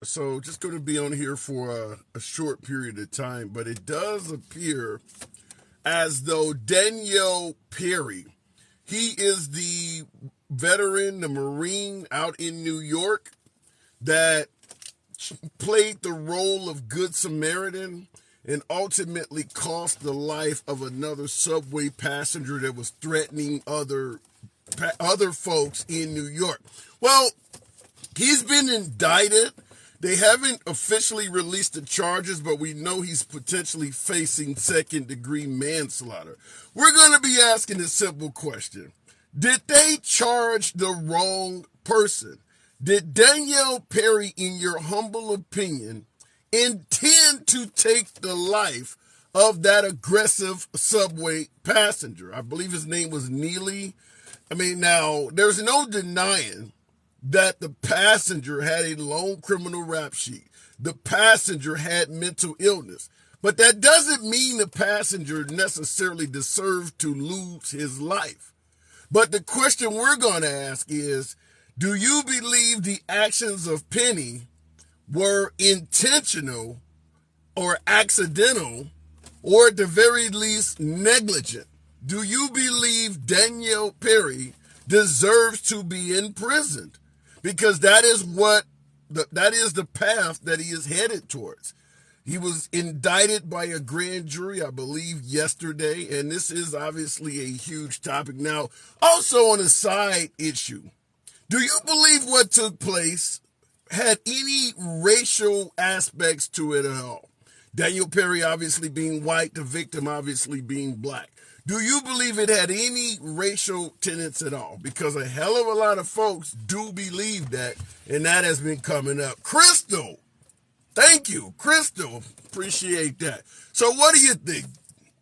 So just going to be on here for a short period of time, but it does appear as though Daniel Perry, he is the veteran, the Marine out in New York that played the role of Good Samaritan and ultimately cost the life of another subway passenger that was threatening other folks in New York. Well, he's been indicted. They haven't officially released the charges, but we know he's potentially facing second-degree manslaughter. We're going to be asking a simple question. Did they charge the wrong person? Did Danielle Perry, in your humble opinion, intend to take the life of that aggressive subway passenger? I believe his name was Neely. Now, there's no denying that the passenger had a long criminal rap sheet. The passenger had mental illness. But that doesn't mean the passenger necessarily deserved to lose his life. But the question we're going to ask is, do you believe the actions of Penny were intentional or accidental or at the very least negligent? Do you believe Danielle Perry deserves to be imprisoned? Because that is the path that he is headed towards. He was indicted by a grand jury, I believe, yesterday, and this is obviously a huge topic. Now, also on a side issue, do you believe what took place had any racial aspects to it at all? Daniel Perry obviously being white, the victim obviously being black. Do you believe it had any racial tenets at all? Because a hell of a lot of folks do believe that, and that has been coming up. Crystal, thank you. Crystal, appreciate that. So what do you think?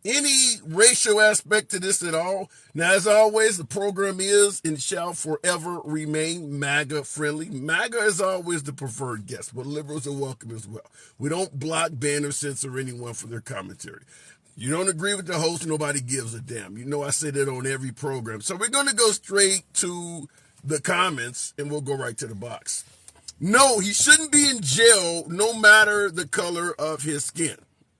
Any racial aspect to this at all? Now, as always, the program is and shall forever remain MAGA friendly. MAGA is always the preferred guest, but liberals are welcome as well. We don't block, ban, or censor anyone for their commentary. You don't agree with the host, nobody gives a damn. You know I say that on every program. So we're going to go straight to the comments, and we'll go right to the box. No, he shouldn't be in jail no matter the color of his skin.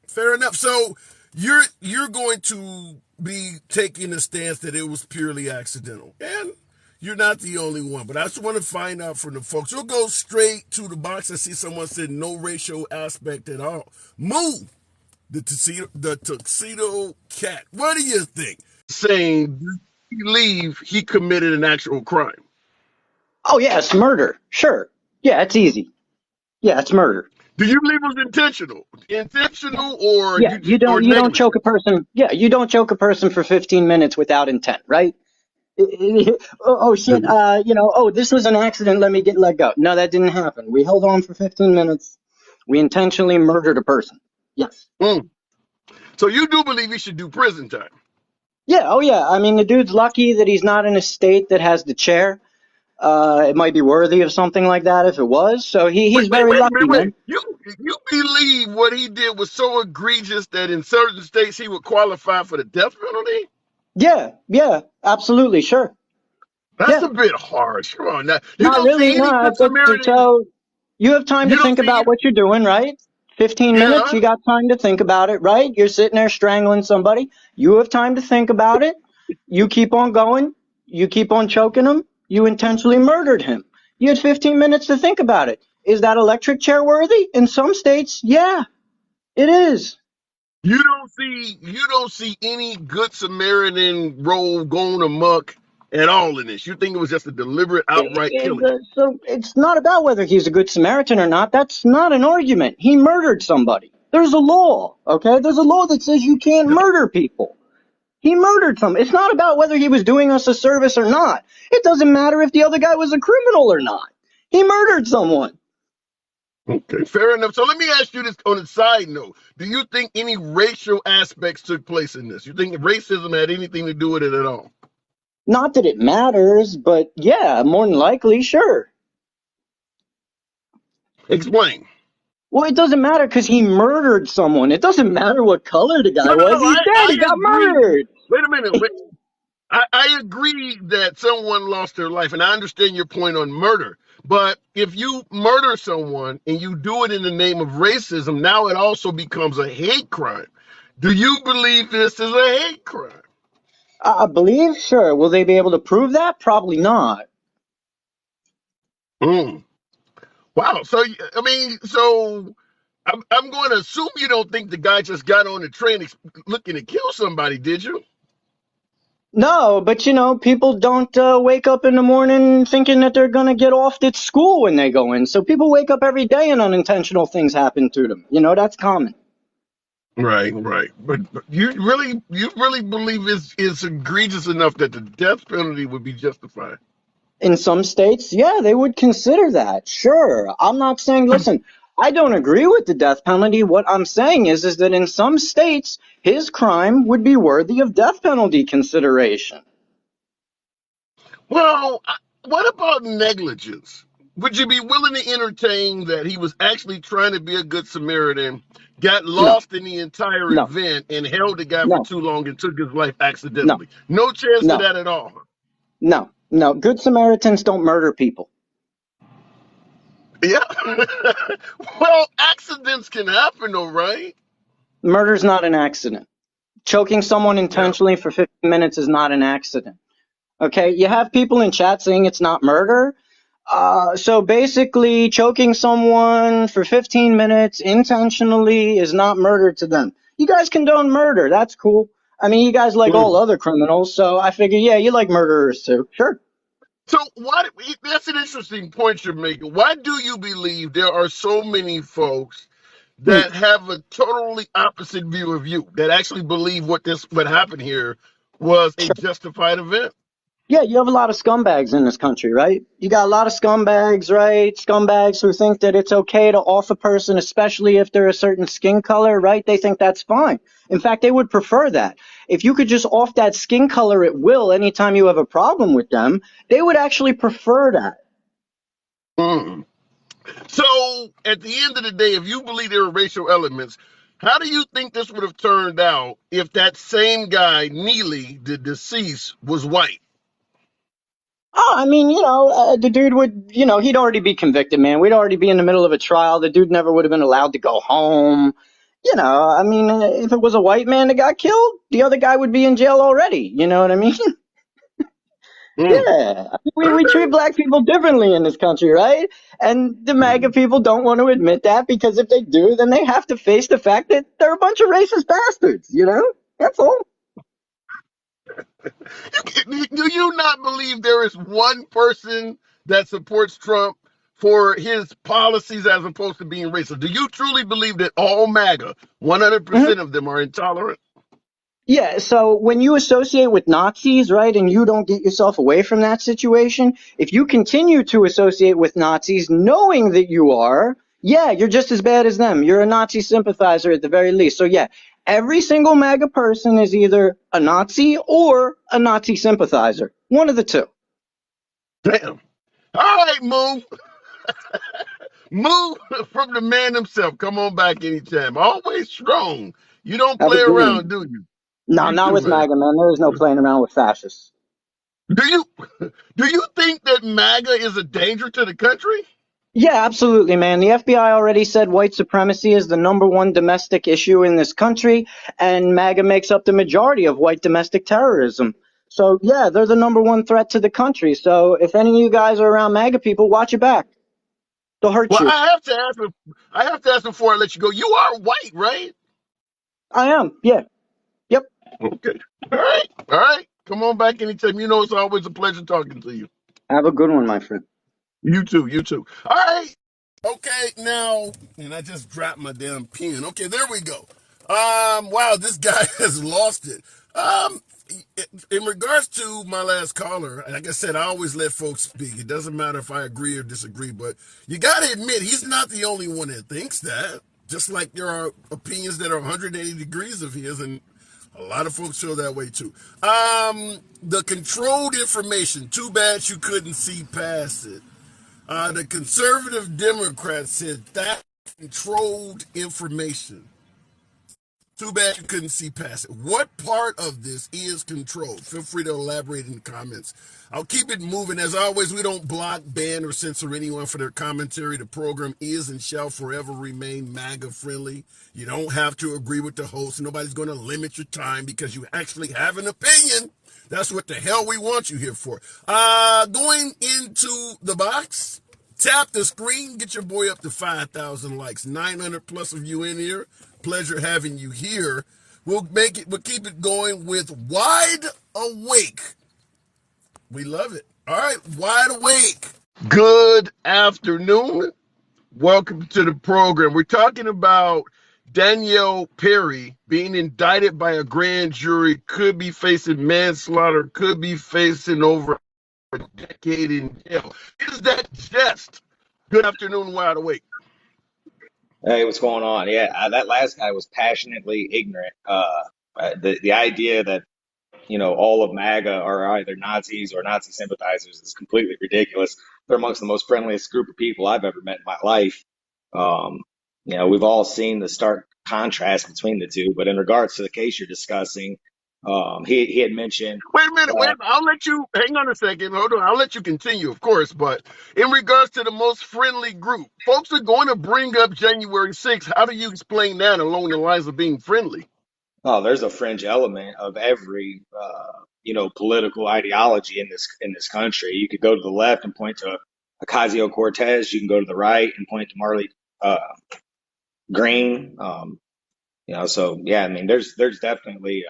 Fair enough. So you're going to be taking a stance that it was purely accidental. And you're not the only one. But I just want to find out from the folks. We'll go straight to the box. I see someone said no racial aspect at all. Move. The tuxedo cat. What do you think? Saying, do you believe he committed an actual crime? Oh, yeah, it's murder. Sure. Yeah, it's easy. Yeah, it's murder. Do you believe it was intentional? Intentional or yeah, you don't choke a person. Yeah, you don't choke a person for 15 minutes without intent, right? Oh shit, this was an accident, let go. No, that didn't happen. We held on for 15 minutes. We intentionally murdered a person. Yes. So you do believe he should do prison time? Yeah, oh yeah. The dude's lucky that he's not in a state that has the chair. It might be worthy of something like that if it was. So he's very lucky, man. You believe what he did was so egregious that in certain states he would qualify for the death penalty? Yeah, absolutely, sure. That's a bit harsh. Come on now. Not really, no. So you have time to think about what you're doing, right? 15 minutes, you got time to think about it, right? You're sitting there strangling somebody. You have time to think about it. You keep on going. You keep on choking him. You intentionally murdered him. You had 15 minutes to think about it. Is that electric chair worthy? In some states, yeah, it is. You don't see any Good Samaritan role going amok at all in this. You think it was just a deliberate, outright killing? So it's not about whether he's a good Samaritan or not. That's not an argument. He murdered somebody. There's a law, okay? There's a law that says you can't murder people. He murdered some. It's not about whether he was doing us a service or not. It doesn't matter if the other guy was a criminal or not. He murdered someone. Okay, fair enough. So let me ask you this on a side note. Do you think any racial aspects took place in this? You think racism had anything to do with it at all? Not that it matters, but yeah, more than likely, sure. Explain. Well, it doesn't matter because he murdered someone. It doesn't matter what color the guy was. He got murdered. Wait a minute. I agree that someone lost their life, and I understand your point on murder. But if you murder someone and you do it in the name of racism, now it also becomes a hate crime. Do you believe this is a hate crime? I believe, sure. Will they be able to prove that? Probably not. Mm. Wow. So, I mean, so I'm going to assume you don't think the guy just got on the train looking to kill somebody, did you? No, but people don't wake up in the morning thinking that they're going to get off at school when they go in. So people wake up every day and unintentional things happen to them. That's common. Right, right. But you really believe it's egregious enough that the death penalty would be justified? In some states, yeah, they would consider that. Sure. I'm not saying, listen, I don't agree with the death penalty. What I'm saying is that in some states, his crime would be worthy of death penalty consideration. Well, what about negligence? Would you be willing to entertain that he was actually trying to be a good Samaritan, got No, lost in the entire no, event, and held the guy for no, too long and took his life no, accidentally? No chance of no, that at all. no, no. Good Samaritans don't murder people. Yeah. Well, accidents can happen, though, right? Murder's not an accident. Choking someone Yeah. intentionally for 15 minutes is not an accident. Okay, you have people in chat saying it's not murder. So basically, choking someone for 15 minutes intentionally is not murder to them. You guys condone murder. That's cool. I mean, you guys like all Mm. other criminals, so I figure, yeah, you like murderers too. Sure. So, that's an interesting point you're making. Why do you believe there are so many folks Hmm. that have a totally opposite view of you, that actually believe what happened here was a justified event? Yeah, you have a lot of scumbags in this country, right? You got a lot of scumbags, right? Scumbags who think that it's okay to off a person, especially if they're a certain skin color, right? They think that's fine. In fact, they would prefer that. If you could just off that skin color at will anytime you have a problem with them, they would actually prefer that. Mm. So, at the end of the day, if you believe there are racial elements, how do you think this would have turned out if that same guy, Neely, the deceased, was white? Oh, I mean, the dude would, he'd already be convicted, man. We'd already be in the middle of a trial. The dude never would have been allowed to go home. I mean, if it was a white man that got killed, the other guy would be in jail already. You know what I mean? Mm. Yeah. I mean, we treat Okay. black people differently in this country, right? And the MAGA Mm. people don't want to admit that because if they do, then they have to face the fact that they're a bunch of racist bastards. That's all. Do you not believe there is one person that supports Trump for his policies as opposed to being racist? Do you truly believe that all MAGA, Mhm. 100% of them, are intolerant? Yeah, so when you associate with Nazis, right, and you don't get yourself away from that situation, if you continue to associate with Nazis knowing that you are, yeah, you're just as bad as them. You're a Nazi sympathizer at the very least. So, yeah, every single MAGA person is either a Nazi or a Nazi sympathizer. One of the two. Damn. All right, move. Move from the man himself. Come on back anytime. Always strong. You don't Have play a good one. around, do you? No, You not too, with man. MAGA, man. There is no playing around with fascists. Do you do you think that MAGA is a danger to the country? Yeah, absolutely, man. The FBI already said white supremacy is the number one domestic issue in this country, and MAGA makes up the majority of white domestic terrorism. So, yeah, they're the number one threat to the country. So, if any of you guys are around MAGA people, watch your back. They'll hurt Well, you. I have to ask before I let you go. You are white, right? I am. Yeah. Yep. Okay. All right. All right. Come on back anytime. You know it's always a pleasure talking to you. Have a good one, my friend. You too. You too. All right. Okay, now, and I just dropped my damn pen. Okay, there we go. Wow, this guy has lost it. Um, in regards to my last caller, like I said, I always let folks speak. It doesn't matter if I agree or disagree, but you got to admit he's not the only one that thinks that. Just like there are opinions that are 180 degrees of his, and a lot of folks feel that way too. The controlled information. Too bad you couldn't see past it. The conservative Democrats said that controlled information. Too bad you couldn't see past it. What part of this is controlled? Feel free to elaborate in the comments. I'll keep it moving. As always, we don't block, ban, or censor anyone for their commentary. The program is and shall forever remain MAGA friendly. You don't have to agree with the host. Nobody's going to limit your time because you actually have an opinion. That's what the hell we want you here for. Going into the box. Tap the screen, get your boy up to 5,000 likes. 900 plus of you in here. Pleasure having you here. We'll keep it going with Wide Awake. We love it. All right, Wide Awake. Good afternoon. Welcome to the program. We're talking about Danielle Perry being indicted by a grand jury, could be facing manslaughter, could be facing over a decade in jail. Is that just? Good afternoon, Wide Awake. Hey, what's going on? Yeah, that last guy was passionately ignorant. The idea that all of MAGA are either Nazis or Nazi sympathizers is completely ridiculous. They're amongst the most friendliest group of people I've ever met in my life. We've all seen the stark contrast between the two. But in regards to the case you're discussing, he had mentioned. Wait a minute, I'll let you hang on a second. Hold on. I'll let you continue, of course. But in regards to the most friendly group, folks are going to bring up January 6th. How do you explain that along the lines of being friendly? Oh, there's a fringe element of every political ideology in this country. You could go to the left and point to Ocasio-Cortez. You can go to the right and point to Marley Green. So yeah, I mean, there's definitely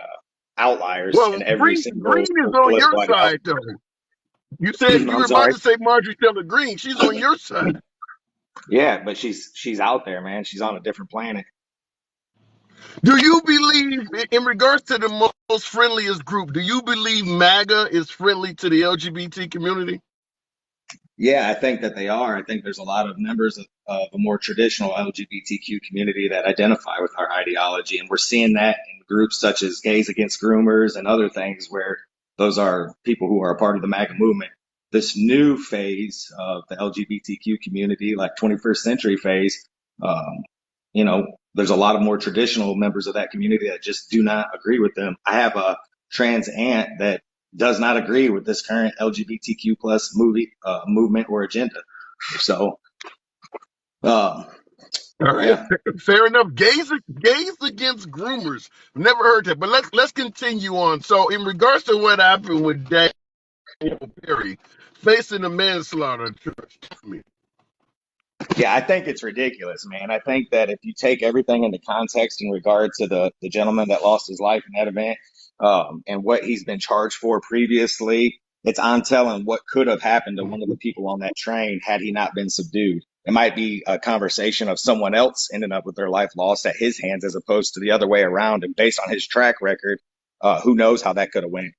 outliers in every single Green is on your side, though. You said you were about to say Marjorie Taylor Greene. She's on your side. Yeah, but she's out there, man. She's on a different planet. Do you believe, in regards to the most friendliest group, do you believe MAGA is friendly to the LGBT community? Yeah, I think that they are. I think there's a lot of members of a more traditional LGBTQ community that identify with our ideology. And we're seeing that in groups such as Gays Against Groomers and other things where those are people who are a part of the MAGA movement. This new phase of the LGBTQ community, like 21st century phase, there's a lot of more traditional members of that community that just do not agree with them. I have a trans aunt that does not agree with this current LGBTQ plus movement or agenda. So, all right, yeah. Fair enough. Gays Against Groomers. Never heard that, but let's continue on. So, in regards to what happened with Danielle Perry facing a manslaughter charge, yeah, I think it's ridiculous, man. I think that if you take everything into context in regard to the gentleman that lost his life in that event, and what he's been charged for previously, it's on telling what could have happened to one of the people on that train had he not been subdued. It might be a conversation of someone else ending up with their life lost at his hands as opposed to the other way around. And based on his track record, who knows how that could have went.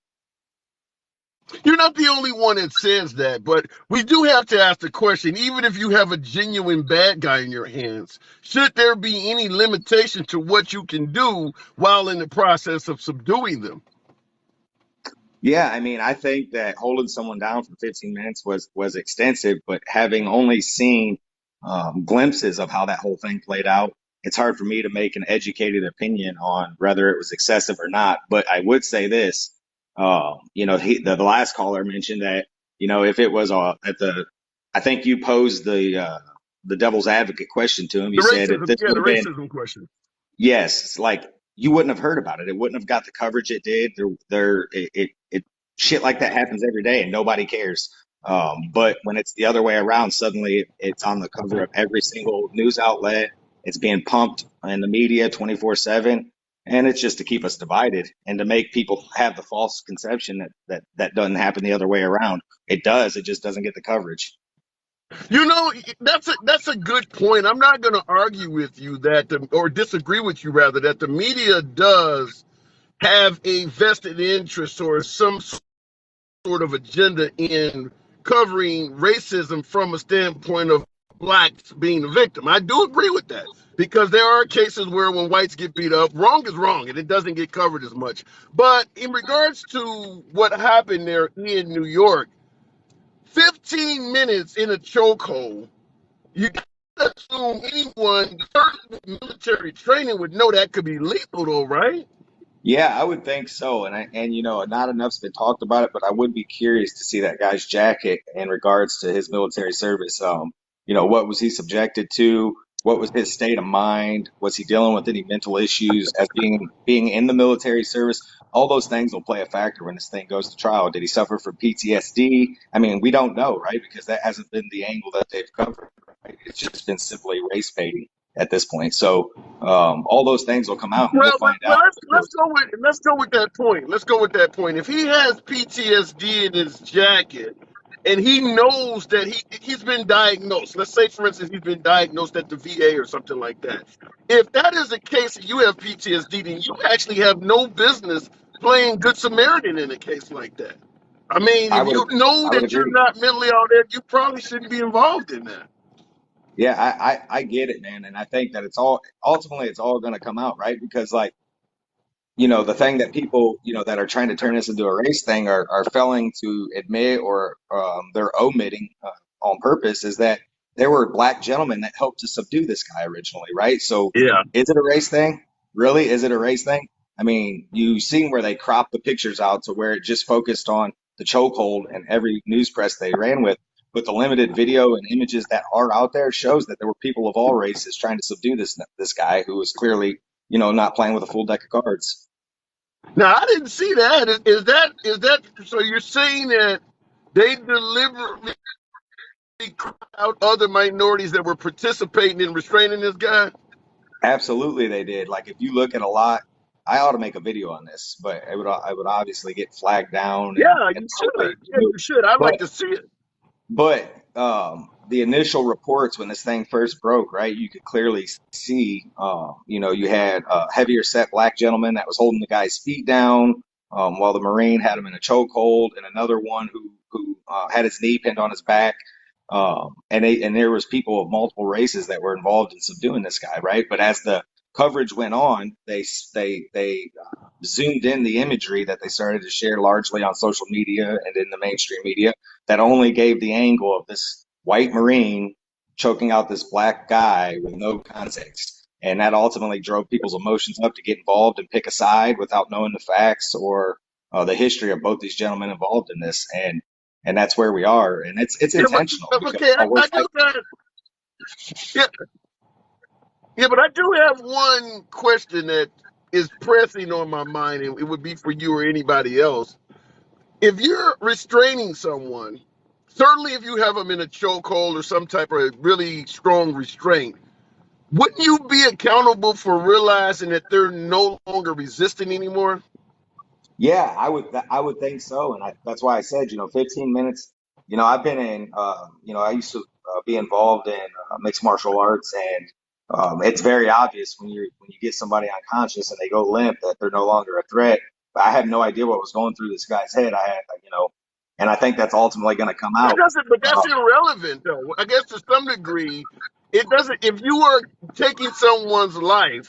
You're not the only one that says that, but we do have to ask the question, even if you have a genuine bad guy in your hands, should there be any limitation to what you can do while in the process of subduing them? Yeah, I mean, I think that holding someone down for 15 minutes was extensive, but having only seen glimpses of how that whole thing played out, it's hard for me to make an educated opinion on whether it was excessive or not. But I would say this. The last caller mentioned that, if it was I think you posed the devil's advocate question to him. You said if this would have been racism question. Yes, like you wouldn't have heard about it. It wouldn't have got the coverage it did. It shit like that happens every day and nobody cares. But when it's the other way around, suddenly it's on the cover of every single news outlet. It's being pumped in the media 24/7. And it's just to keep us divided and to make people have the false conception that doesn't happen the other way around. It does. It just doesn't get the coverage. That's a good point. I'm not going to argue with you or disagree with you rather, that the media does have a vested interest or some sort of agenda in covering racism from a standpoint of blacks being the victim. I do agree with that, because there are cases where when whites get beat up, wrong is wrong and it doesn't get covered as much. But in regards to what happened there in New York, 15 minutes in a chokehold, you gotta assume anyone, military training would know that could be lethal, though, right? Yeah, I would think so. And not enough's been talked about it, but I would be curious to see that guy's jacket in regards to his military service. What was he subjected to? What was his state of mind? Was he dealing with any mental issues as being in the military service? All those things will play a factor when this thing goes to trial. Did he suffer from PTSD? I mean, we don't know, right? Because that hasn't been the angle that they've covered, right? It's just been simply race baiting at this point. So all those things will come out and we'll Well, find well, out. let's go with that point. Let's go with that point. If he has PTSD in his jacket, and he knows that he's been diagnosed. Let's say, for instance, he's been diagnosed at the VA or something like that. If that is the case, and you have PTSD, then you actually have no business playing Good Samaritan in a case like that. I mean, I if would you know I would that you're agree. not mentally all there, you probably shouldn't be involved in that. Yeah, I get it, man. And I think that it's all going to come out, right? Because like, the thing that people, that are trying to turn this into a race thing are failing to admit or they're omitting on purpose is that there were black gentlemen that helped to subdue this guy originally, right? So Yeah. is it a race thing? Really? Is it a race thing? I mean, you seen where they cropped the pictures out to where it just focused on the chokehold and every news press they ran with. But the limited video and images that are out there shows that there were people of all races trying to subdue this guy who was clearly, not playing with a full deck of cards. Now I didn't see that. Is that so? You're saying that they deliberately crowd out other minorities that were participating in restraining this guy? Absolutely, they did. Like if you look at a lot, I ought to make a video on this, but I would obviously get flagged down Yeah, and you probably should. Yeah, removed. you should. I'd like But to see it. the initial reports when this thing first broke, right, you could clearly see, you had a heavier set black gentleman that was holding the guy's feet down, while the Marine had him in a chokehold, and another one who had his knee pinned on his back. And there was people of multiple races that were involved in subduing this guy, right? But as the coverage went on, they zoomed in the imagery that they started to share largely on social media and in the mainstream media that only gave the angle of this white Marine choking out this black guy with no context. And that ultimately drove people's emotions up to get involved and pick a side without knowing the facts or the history of both these gentlemen involved in this. And that's where we are. And it's Yeah, intentional because okay, we're I do fighting. got. Yeah, yeah, but I do have one question that is pressing on my mind, and it would be for you or anybody else. If you're restraining someone, certainly if you have them in a chokehold or some type of really strong restraint, wouldn't you be accountable for realizing that they're no longer resisting anymore? Yeah, I would think so, and that's why I said, 15 minutes. I've been in, I used to be involved in mixed martial arts, and it's very obvious when you get somebody unconscious and they go limp that they're no longer a threat. But I had no idea what was going through this guy's head. And I think that's ultimately going to come That out. doesn't, but that's Uh, irrelevant, though. I guess to some degree, it doesn't. If you are taking someone's life,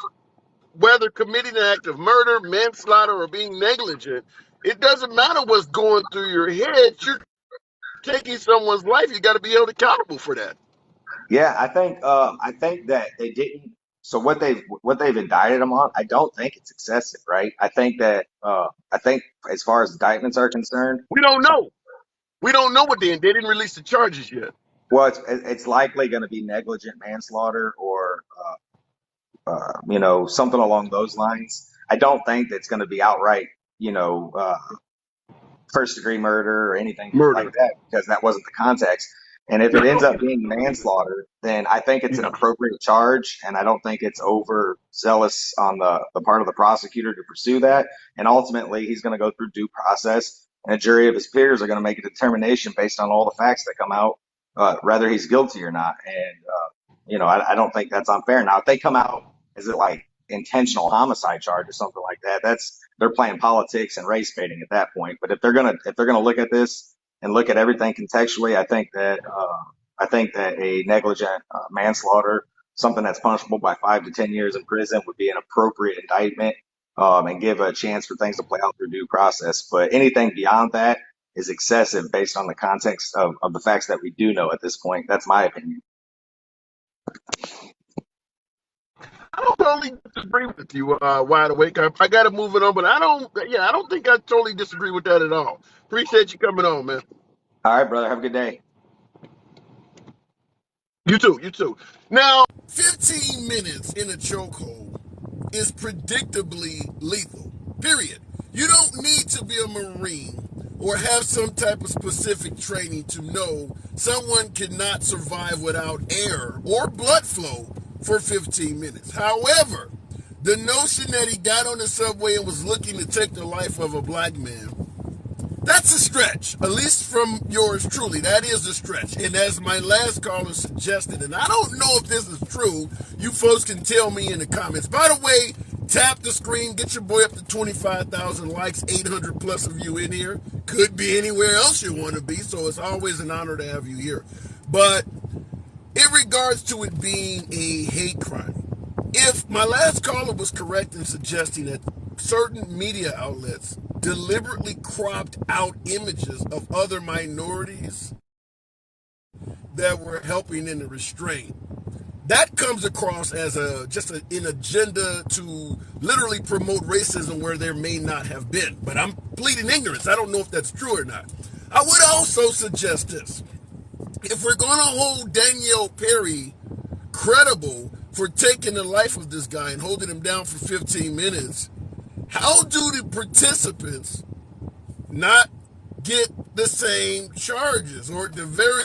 whether committing an act of murder, manslaughter, or being negligent, it doesn't matter what's going through your head. You're taking someone's life. You got to be held accountable for that. yeah, I think that they didn't. So what they've indicted him on, I don't think it's excessive, right? I think as far as indictments are concerned. We don't know. We don't know what they didn't release the charges yet. Well, it's likely going to be negligent manslaughter or something along those lines. I don't think it's going to be outright, you know, uh, first degree murder or anything like Murder. that because that wasn't the context. And if it ends up being manslaughter, then I think it's an Yeah. appropriate charge, and I don't think it's overzealous on the part of the prosecutor to pursue that. And ultimately, he's going to go through due process, and a jury of his peers are going to make a determination based on all the facts that come out, whether he's guilty or not. And I don't think that's unfair. Now, if they come out as it like intentional homicide charge or something like that, they're playing politics and race baiting at that point. But if they're gonna look at this and look at everything contextually, I think that a negligent manslaughter, something that's punishable by 5 to 10 years in prison, would be an appropriate indictment, and give a chance for things to play out through due process. But anything beyond that is excessive based on the context of the facts that we do know at this point. That's my opinion. totally disagree with you, Wide Awake. I got to move it on, but I don't think I totally disagree with that at all. Appreciate you coming on, man. All right, brother. Have a good day. You too, you too. Now, 15 minutes in a chokehold is predictably lethal, period. You don't need to be a Marine or have some type of specific training to know someone cannot survive without air or blood flow for 15 minutes. However, the notion that he got on the subway and was looking to take the life of a black man, that's a stretch, at least from yours truly. That is a stretch. And as my last caller suggested, and I don't know if this is true, you folks can tell me in the comments. By the way, tap the screen, get your boy up to 25,000 likes, 800 plus of you in here. Could be anywhere else you want to be, so it's always an honor to have you here. But in regards to it being a hate crime, if my last caller was correct in suggesting that certain media outlets deliberately cropped out images of other minorities that were helping in the restraint, that comes across as an agenda to literally promote racism where there may not have been. But I'm pleading ignorance. I don't know if that's true or not. I would also suggest this. If we're going to hold Danielle Perry credible for taking the life of this guy and holding him down for 15 minutes, how do the participants not get the same charges, or at the very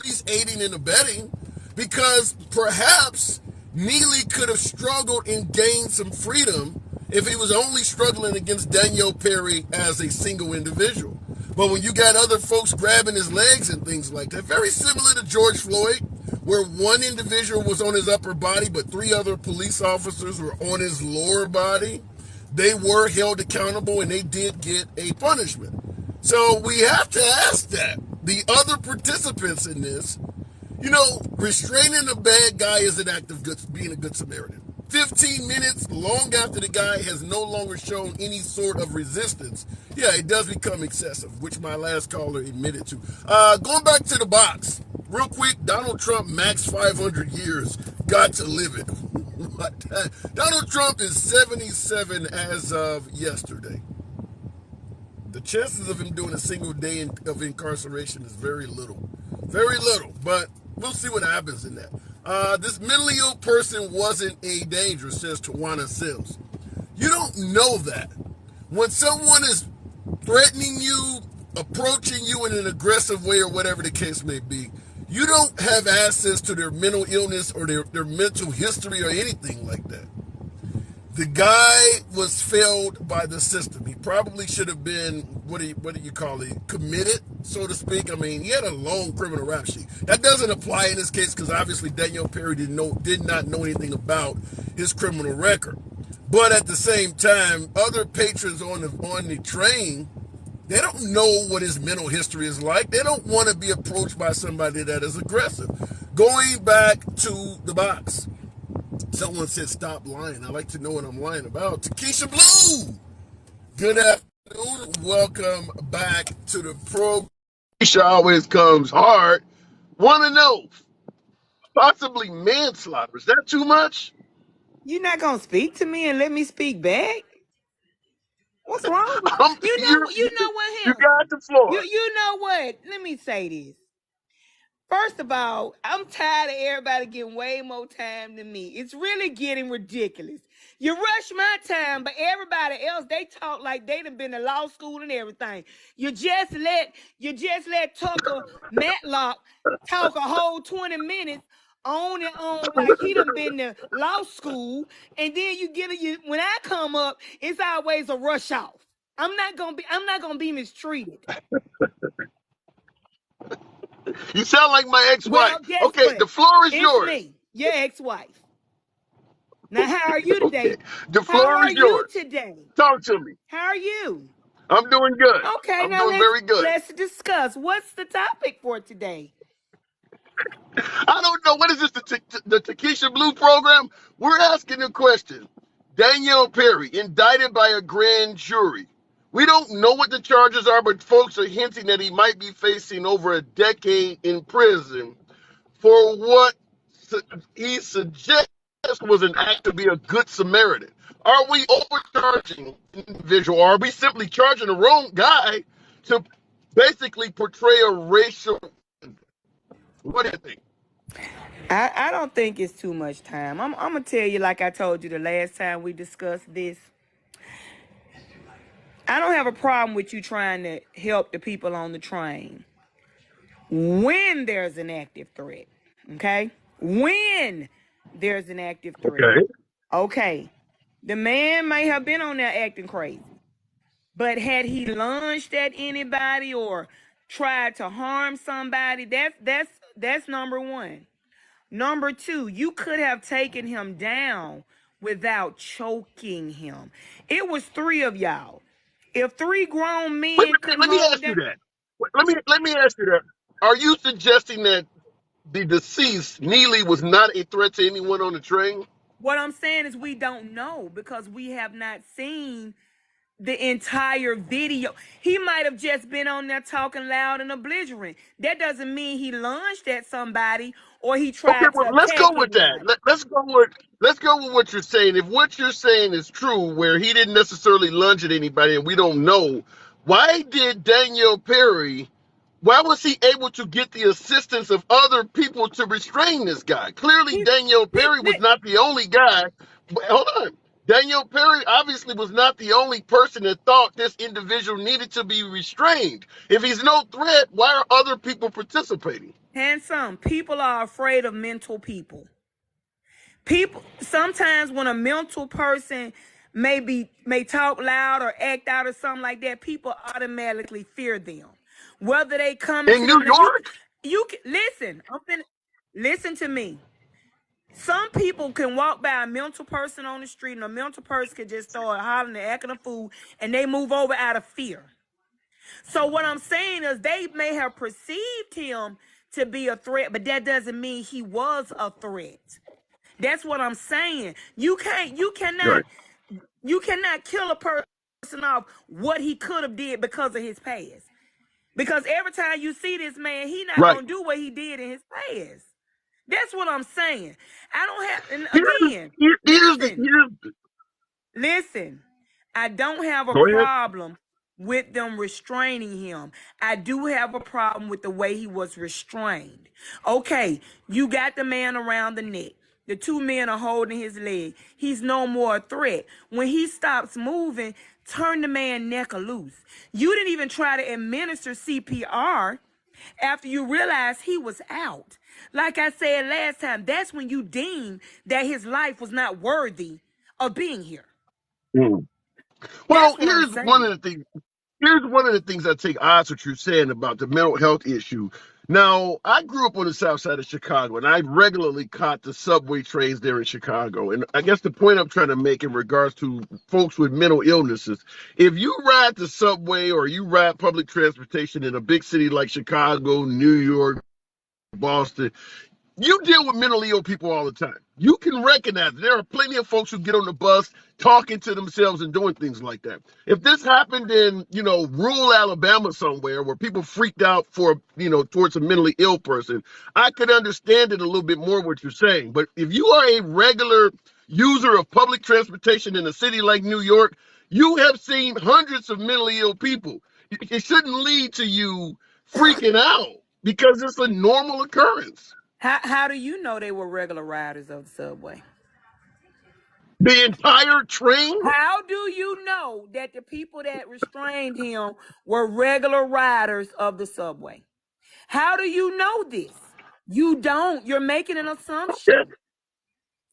least aiding and abetting? Because perhaps Neely could have struggled and gained some freedom if he was only struggling against Danielle Perry as a single individual. But when you got other folks grabbing his legs and things like that, very similar to George Floyd, where one individual was on his upper body, but 3 other police officers were on his lower body, they were held accountable and they did get a punishment. So we have to ask that. The other participants in this, restraining a bad guy is an act of being a good Samaritan. 15 minutes, long after the guy has no longer shown any sort of resistance, yeah, it does become excessive, which my last caller admitted to. Going back to the box, real quick, Donald Trump max 500 years, got to live it. Donald Trump is 77 as of yesterday. The chances of him doing a single day of incarceration is very little. Very little, but we'll see what happens in that. This mentally ill person wasn't a danger, says Tawana Sims. You don't know that. When someone is threatening you, approaching you in an aggressive way or whatever the case may be, you don't have access to their mental illness or their mental history or anything like that. The guy was failed by the system. He probably should have been, what do you call it, committed, so to speak. I mean, he had a long criminal rap sheet. That doesn't apply in this case because obviously Danielle Perry did not know anything about his criminal record. But at the same time, other patrons on the train, they don't know what his mental history is like. They don't want to be approached by somebody that is aggressive. Going back to the box. Someone said, stop lying. I like to know what I'm lying about. Takesha Blue. Good afternoon. Welcome back to the program. Takesha always comes hard. Want to know, possibly manslaughter. Is that too much? You're not going to speak to me and let me speak back? What's wrong with you? You know what? You got the floor. You know what? Let me say this. First of all, I'm tired of everybody getting way more time than me. It's really getting ridiculous. You rush my time, but everybody else, they talk like they done been to law school and everything. You just let Tucker Matlock talk a whole 20 minutes on and on like he done been to law school, and then when I come up, it's always a rush off. I'm not gonna be mistreated. You sound like my ex-wife. Well, okay, what? The floor is it's yours. Me, your ex-wife. Now, how are you today? The floor is yours. How are you today? Talk to me. How are you? I'm doing good. Okay, I'm doing very good. Let's discuss. What's the topic for today? I don't know. What is this, the Takesha Blue program? We're asking a question. Danielle Perry, indicted by a grand jury. We don't know what the charges are, but folks are hinting that he might be facing over a decade in prison for what he suggests this was an act to be a good Samaritan? Are we overcharging an individual? Or are we simply charging the wrong guy to basically portray a racial? What do you think? I don't think it's too much time. I'm gonna tell you, like I told you the last time we discussed this. I don't have a problem with you trying to help the people on the train when there's an active threat. Okay? When there's an active threat. Okay. Okay. The man may have been on there acting crazy. But had he lunged at anybody or tried to harm somebody, that's number one. Number two, you could have taken him down without choking him. It was three of y'all. If three grown But men couldn't let me hold ask you that, that. Let me ask you that. Are you suggesting that the deceased Neely was not a threat to anyone on the train? what I'm saying is we don't know because we have not seen the entire video. He might have just been on there talking loud and belligerent. That doesn't mean he lunged at somebody or he Okay, tried well, to let's go attack with that. anybody. Let's go with what you're saying. If what you're saying is true, where he didn't necessarily lunge at anybody, and we don't know, why did Daniel Perry? Why was he able to get the assistance of other people to restrain this guy? Clearly, He, Daniel he, Perry was not the only guy. But hold on. Daniel Perry obviously was not the only person that thought this individual needed to be restrained. If he's no threat, why are other people participating? handsome. People are afraid of mental people. People sometimes when a mental person may talk loud or act out or something like that, people automatically fear them. Whether they come In into New them, now York? you can listen. Listen to me. Some people can walk by a mental person on the street, and a mental person can just start hollering and acting a fool, and they move over out of fear. So what I'm saying is they may have perceived him to be a threat, but that doesn't mean he was a threat. That's what I'm saying. Right. You cannot kill a person off what he could have did because of his past. Because every time you see this man, he not Right. gonna do what he did in his past. That's what I'm saying. I don't have, and Here's, again, here's the, listen, here's, listen. I don't have a go ahead. problem with them restraining him. I do have a problem with the way he was restrained. Okay, you got the man around the neck. The two men are holding his leg. He's no more a threat. When he stops moving, turn the man's neck loose. You didn't even try to administer CPR after you realized he was out. Like I said last time, that's when you deem that his life was not worthy of being here. Mm. Well, That's what I'm saying. Here's one of the things I take odds what you're saying about the mental health issue. Now, I grew up on the south side of Chicago, and I regularly caught the subway trains there in Chicago. And I guess the point I'm trying to make in regards to folks with mental illnesses, if you ride the subway or you ride public transportation in a big city like Chicago, New York, Boston, you deal with mentally ill people all the time. You can recognize there are plenty of folks who get on the bus talking to themselves and doing things like that. If this happened in, rural Alabama somewhere where people freaked out towards a mentally ill person, I could understand it a little bit more what you're saying. But if you are a regular user of public transportation in a city like New York, you have seen hundreds of mentally ill people. It shouldn't lead to you freaking out because it's a normal occurrence. How do you know they were regular riders of the subway? The entire train? How do you know that the people that restrained him were regular riders of the subway? How do you know this? You don't. You're making an Yeah, assumption.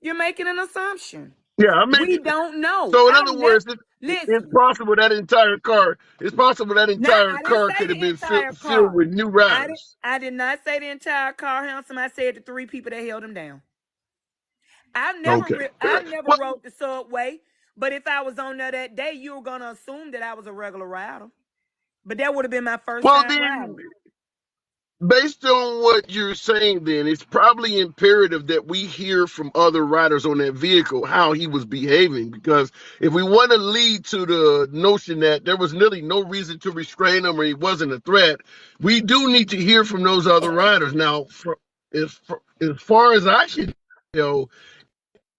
You're making an assumption. yeah. I mean, We don't know. so in I've other never words, it's listen. possible that entire car. It's possible that Not entire I didn't car say could have the been entire filled car. with new riders. I did not say the entire car, handsome. I said the three people that held him down. Okay. I've never Well, rode the subway, but if I was on there that day, you were gonna assume that I was a regular rider. But that would have been my first well, time then, riding. based on what you're saying, then it's probably imperative that we hear from other riders on that vehicle how he was behaving. Because if we want to lead to the notion that there was really no reason to restrain him or he wasn't a threat, we do need to hear from those other riders. Now, as far as I should know,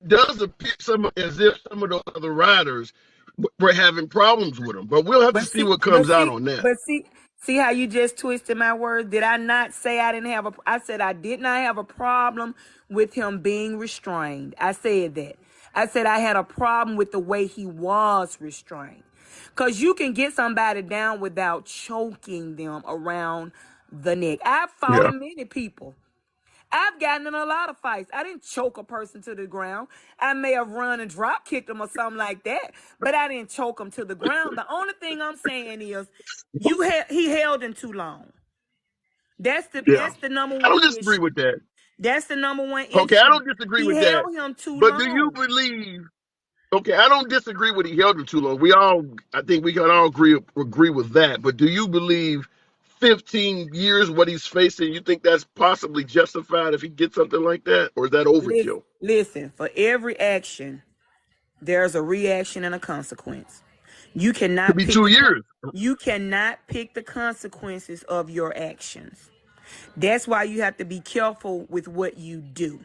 does appear as if some of those other riders were having problems with him. But we'll have to see what comes out on that. See how you just twisted my words? Did I not say I didn't have I said I did not have a problem with him being restrained. I said that. I said I had a problem with the way he was restrained. Because you can get somebody down without choking them around the neck. I've fought Yeah. many people. I've gotten in a lot of fights. I didn't choke a person to the ground. I may have run and drop kicked them or something like that, but I didn't choke them to the ground. The only thing I'm saying is he held him too long. That's Yeah. the number I one don't disagree issue. with that. That's the number one Okay, I issue. don't disagree He with that. held him too But do you long. believe? Okay, I don't disagree with he held him too long. I think we can all agree with that. But do you believe 15 years what he's facing? You think that's possibly justified if he gets something like that, or is that overkill? Listen, for every action, there's a reaction and a consequence. You Could cannot be pick 2 years. the consequences of your actions. That's why you have to be careful with what you do.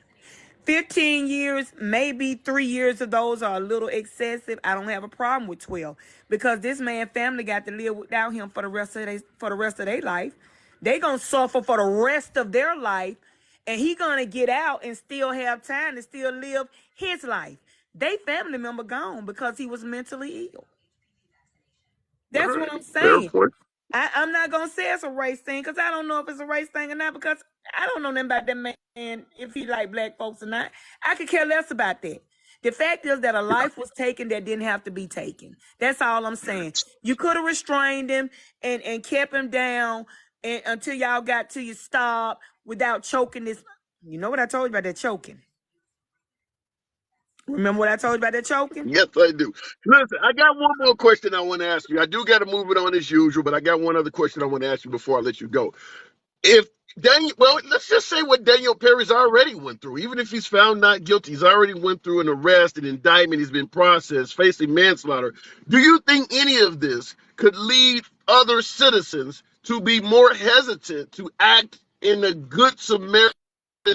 15 years, maybe 3 years of those are a little excessive. I don't have a problem with 12 because this man's family got to live without him for the rest of their life. They gonna suffer for the rest of their life, and he gonna get out and still have time to still live his life. They family member gone because he was mentally ill. All That's what right, I'm fair saying. point. I'm not gonna say it's a race thing because I don't know if it's a race thing or not because I don't know nothing about that man if he like black folks or not. I could care less about that. The fact is that a life was taken that didn't have to be taken. That's all I'm saying. You could have restrained him and kept him down and until y'all got to your stop without choking this. You know what I told you about that choking? Remember what I told you about that choking? Yes, I do. Listen, I got one more question I want to ask you. I do got to move it on as usual, but I got one other question I want to ask you before I let you go. If let's just say what Daniel Perry's already went through. Even if he's found not guilty, he's already went through an arrest, an indictment. He's been processed, facing manslaughter. Do you think any of this could lead other citizens to be more hesitant to act in a good Samaritan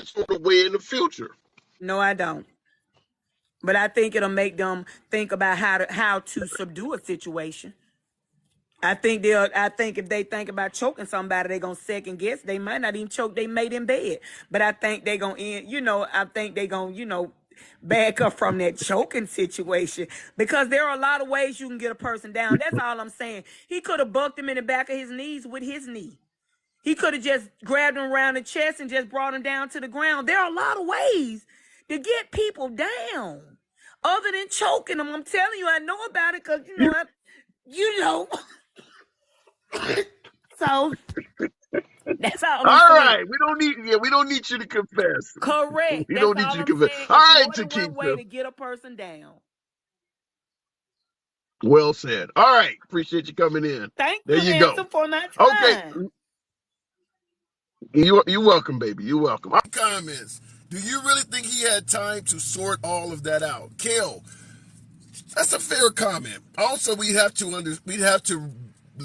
sort of way in the future? No, I don't. But I think it'll make them think about how to subdue a situation. I think if they think about choking somebody, they're gonna second guess. They might not even choke they mate in bed. But I think they're gonna I think they're gonna, back up from that choking situation. Because there are a lot of ways you can get a person down. That's all I'm saying. He could have bucked him in the back of his knees with his knee. He could have just grabbed him around the chest and just brought him down to the ground. There are a lot of ways to get people down other than choking them. I'm telling you, I know about it because, you know. So that's all I'm All saying. right, we don't need you to confess. Correct. We That's don't need all you to I'm confess. saying. All It's right, more than one way Takesha. to get a person down. Well said. All right, appreciate you coming in. Thank There you, you go. Answer, for my Okay, time. you're welcome, baby. You're welcome. Comments. Do you really think he had time to sort all of that out? Kale, that's a fair comment. Also, we'd have to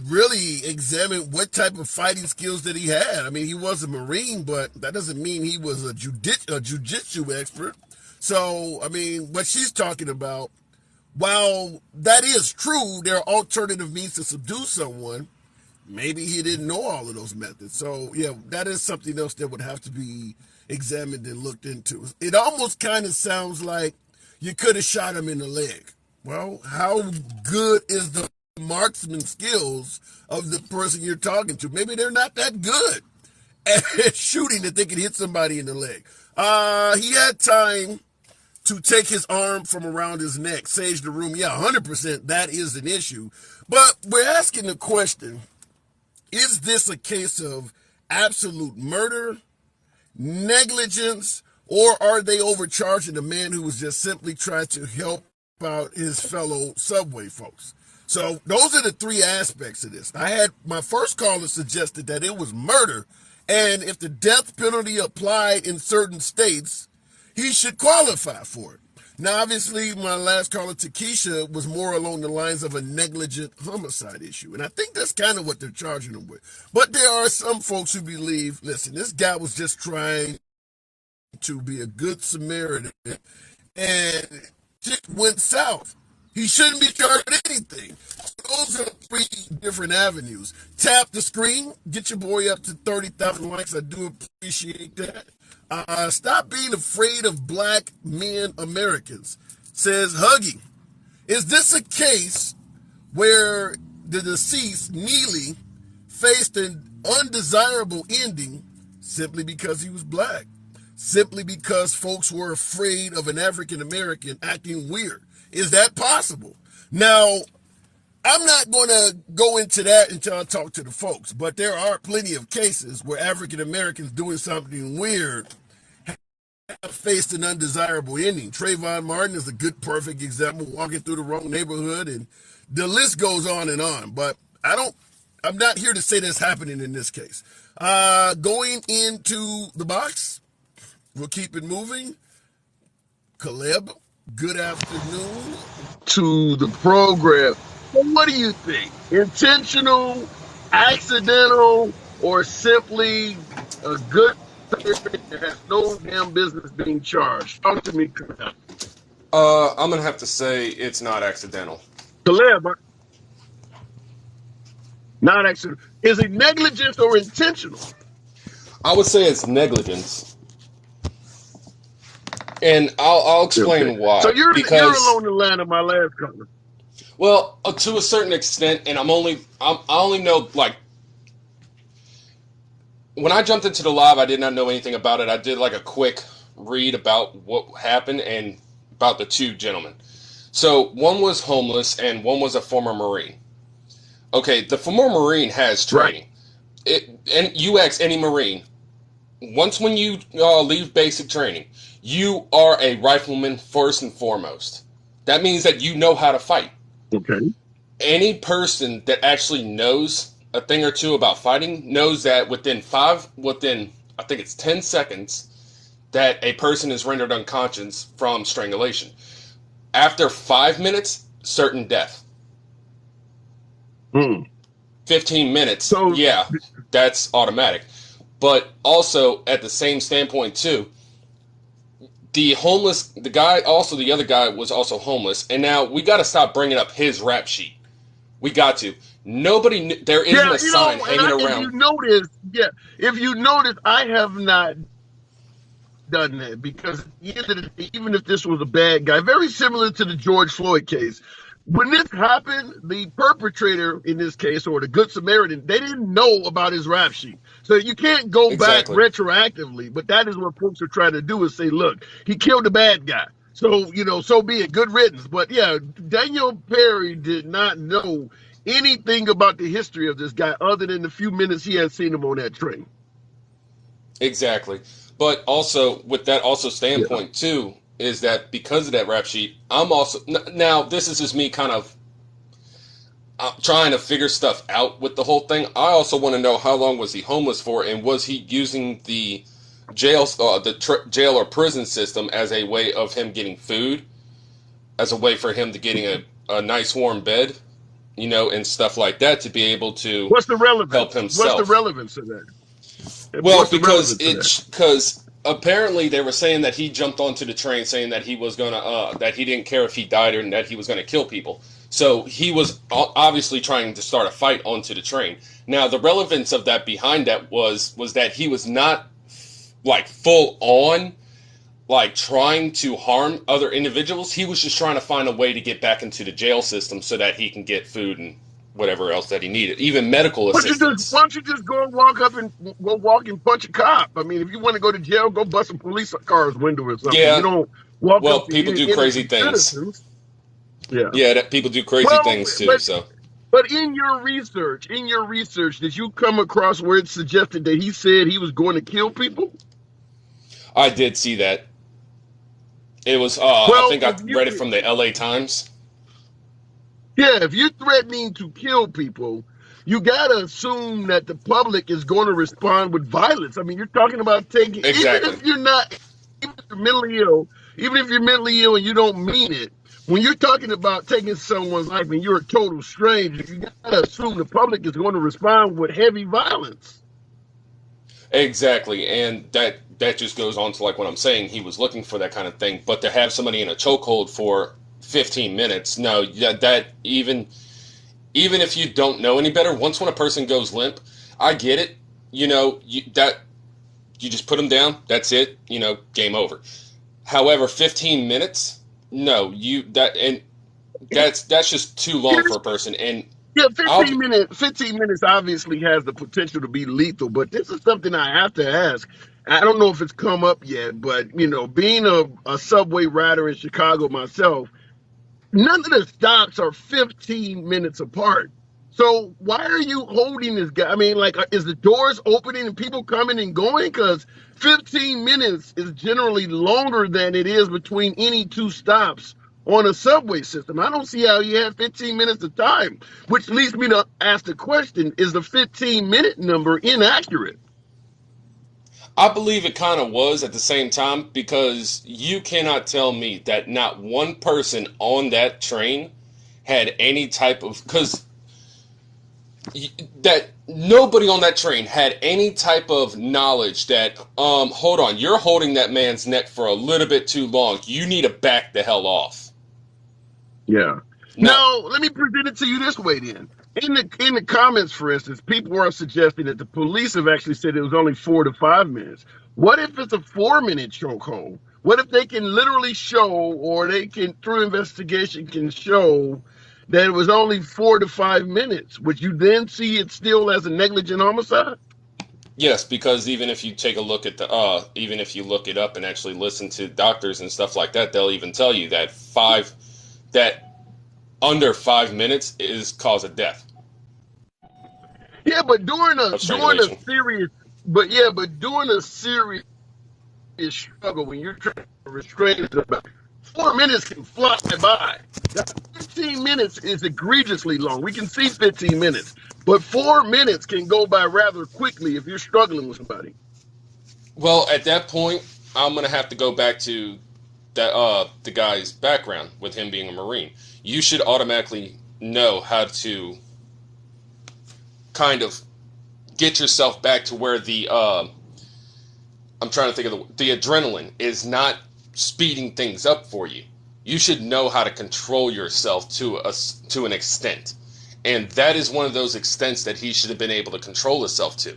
really examine what type of fighting skills that he had. I mean, he was a Marine, but that doesn't mean he was a jiu-jitsu expert. So, I mean, what she's talking about, while that is true, there are alternative means to subdue someone. Maybe he didn't know all of those methods. So, yeah, that is something else that would have to be examined and looked into. It almost kind of sounds like you could have shot him in the leg. Well, how good is the marksman skills of the person you're talking to? Maybe they're not that good at shooting that they can hit somebody in the leg. He had time to take his arm from around his neck, sage the room. Yeah, 100%, that is an issue. But we're asking the question, is this a case of absolute murder, negligence, or are they overcharging a man who was just simply trying to help out his fellow subway folks? So those are the three aspects of this. I had my first caller suggested that it was murder, and if the death penalty applied in certain states, he should qualify for it. Now, obviously, my last caller, Takesha, was more along the lines of a negligent homicide issue. And I think that's kind of what they're charging him with. But there are some folks who believe, listen, this guy was just trying to be a good Samaritan and shit went south. He shouldn't be charged with anything. So those are three different avenues. Tap the screen, get your boy up to 30,000 likes. I do appreciate that. Stop being afraid of black men Americans, says Huggy. Is this a case where the deceased, Neely, faced an undesirable ending simply because he was black? Simply because folks were afraid of an African American acting weird? Is that possible? Now, I'm not going to go into that until I talk to the folks, but there are plenty of cases where African Americans doing something weird have faced an undesirable ending. Trayvon Martin is a good, perfect example, walking through the wrong neighborhood, and the list goes on and on. But I'm not here to say that's happening in this case. Going into the box, we'll keep it moving. Caleb, good afternoon to the program. What do you think? Intentional, accidental, or simply a good person that has no damn business being charged? Talk to me, Caleb. I'm gonna have to say it's not accidental. Caleb, not accidental. Is it negligence or intentional? I would say it's negligence, and I'll explain why. So you're along the line of my last comment. Well, to a certain extent, and I only know, like, when I jumped into the live, I did not know anything about it. I did like a quick read about what happened and about the two gentlemen. So one was homeless and one was a former Marine. Okay, the former Marine has training. Right. And you ask any Marine, once when you leave basic training, you are a rifleman first and foremost. That means that you know how to fight. Okay. Any person that actually knows a thing or two about fighting knows that within I think it's 10 seconds that a person is rendered unconscious from strangulation. After 5 minutes, certain death. 15 minutes, yeah, that's automatic. But also, at the same standpoint, too, the other guy was also homeless, and now we got to stop bringing up his rap sheet. We got to. There isn't a sign hanging around. If you notice, I have not done that because at the end of the day, even if this was a bad guy, very similar to the George Floyd case, when this happened, the perpetrator in this case, or the Good Samaritan, they didn't know about his rap sheet. So you can't go back retroactively, but that is what folks are trying to do is say, look, he killed a bad guy. So, so be it. Good riddance. But yeah, Daniel Perry did not know anything about the history of this guy other than the few minutes he had seen him on that train. Exactly. But also, with that standpoint, too, is that because of that rap sheet, I'm also... Now, this is just me kind of trying to figure stuff out with the whole thing. I also want to know how long was he homeless for, and was he using the jail or prison system as a way of him getting food, as a way for him to getting a nice warm bed, and stuff like that to be able to help himself. What's the relevance of that? Well, because apparently they were saying that he jumped onto the train saying that he was gonna that he didn't care if he died or that he was gonna kill people. So he was obviously trying to start a fight onto the train. Now the relevance of that behind that was that he was not like full on like trying to harm other individuals. He was just trying to find a way to get back into the jail system so that he can get food and whatever else that he needed, even medical assistance. Why don't you just go walk and punch a cop? I mean, if you want to go to jail, go bust a police car's window or something. Yeah. You don't walk well, up people do crazy things. Citizens. Yeah, that people do crazy things too. But in your research, did you come across where it suggested that he said he was going to kill people? I did see that. It was. I think I read it from the LA Times. Yeah, if you're threatening to kill people, you gotta assume that the public is going to respond with violence. I mean, you're talking about taking, even if you're mentally ill and you don't mean it, when you're talking about taking someone's life and you're a total stranger, you gotta assume the public is going to respond with heavy violence. Exactly, and that just goes on to like what I'm saying. He was looking for that kind of thing. But to have somebody in a chokehold for 15 minutes, no, that even if you don't know any better, once when a person goes limp, I get it. You know, you just put them down. That's it. You know, game over. However, 15 minutes, no, that's just too long for a person. And Yeah, 15 minutes obviously has the potential to be lethal, but this is something I have to ask. I don't know if it's come up yet, but being a subway rider in Chicago myself, none of the stops are 15 minutes apart. So why are you holding this guy? I mean, like, is the doors opening and people coming and going? Because 15 minutes is generally longer than it is between any two stops on a subway system. I don't see how you have 15 minutes of time, which leads me to ask the question, is the 15-minute number inaccurate? I believe it kind of was at the same time, because you cannot tell me that not one person on that train had any type of, because that nobody on that train had any type of knowledge that, hold on, you're holding that man's neck for a little bit too long. You need to back the hell off. Yeah. No. Now, let me present it to you this way then. In the comments, for instance, people are suggesting that the police have actually said it was only 4 to 5 minutes. What if it's a 4-minute chokehold? What if they can literally show, or they can, through investigation, can show that it was only 4 to 5 minutes? Would you then see it still as a negligent homicide? Yes, because even if you take a look at even if you look it up and actually listen to doctors and stuff like that, they'll even tell you that under 5 minutes is cause of death. Yeah, but during a serious, during a serious struggle, when you're trying to restrain somebody, 4 minutes can fly by. 15 minutes is egregiously long. We can see 15 minutes, but 4 minutes can go by rather quickly if you're struggling with somebody. Well, at that point, I'm gonna have to go back to that the guy's background with him being a Marine. You should automatically know how to kind of get yourself back to where the I'm trying to think of the adrenaline is not speeding things up for you. You should know how to control yourself to an extent, and that is one of those extents that he should have been able to control himself to.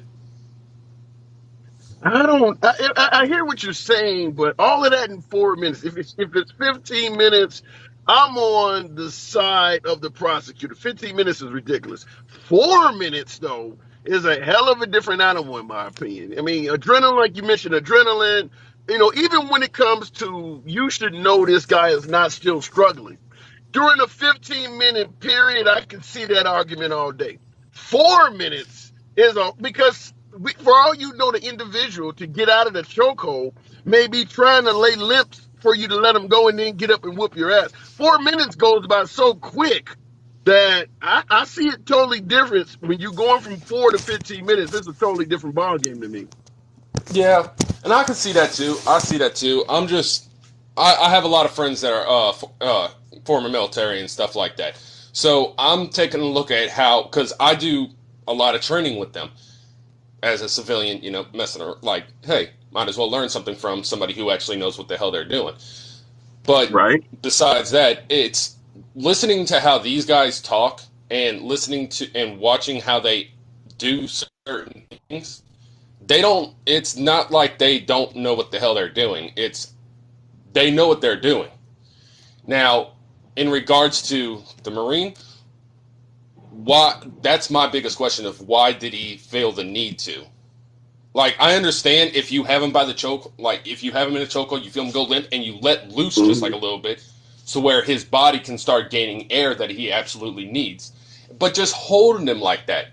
I hear what you're saying, but all of that in 4 minutes. If it's 15 minutes, I'm on the side of the prosecutor. 15 minutes is ridiculous. 4 minutes, though, is a hell of a different animal, in my opinion. I mean, adrenaline, like you mentioned, adrenaline, even when it comes to, you should know this guy is not still struggling. During a 15-minute period, I can see that argument all day. 4 minutes because for all you know, the individual, to get out of the chokehold, may be trying to lay limps for you to let them go and then get up and whoop your ass. 4 minutes goes by so quick that I see it totally different. When you're going from 4 to 15 minutes, it's a totally different ball game to me. Yeah, and I can see that too. I have a lot of friends that are former military and stuff like that. So I'm taking a look at how, because I do a lot of training with them as a civilian, messing around, like, hey, might as well learn something from somebody who actually knows what the hell they're doing. But right. Besides that, it's listening to how these guys talk and listening to and watching how they do certain things. It's not like they don't know what the hell they're doing. They know what they're doing. Now, in regards to the Marine, that's my biggest question of why did he feel the need to? Like, I understand if you have him by the choke, like if you have him in a chokehold, you feel him go limp and you let loose just like a little bit so where his body can start gaining air that he absolutely needs. But just holding him like that,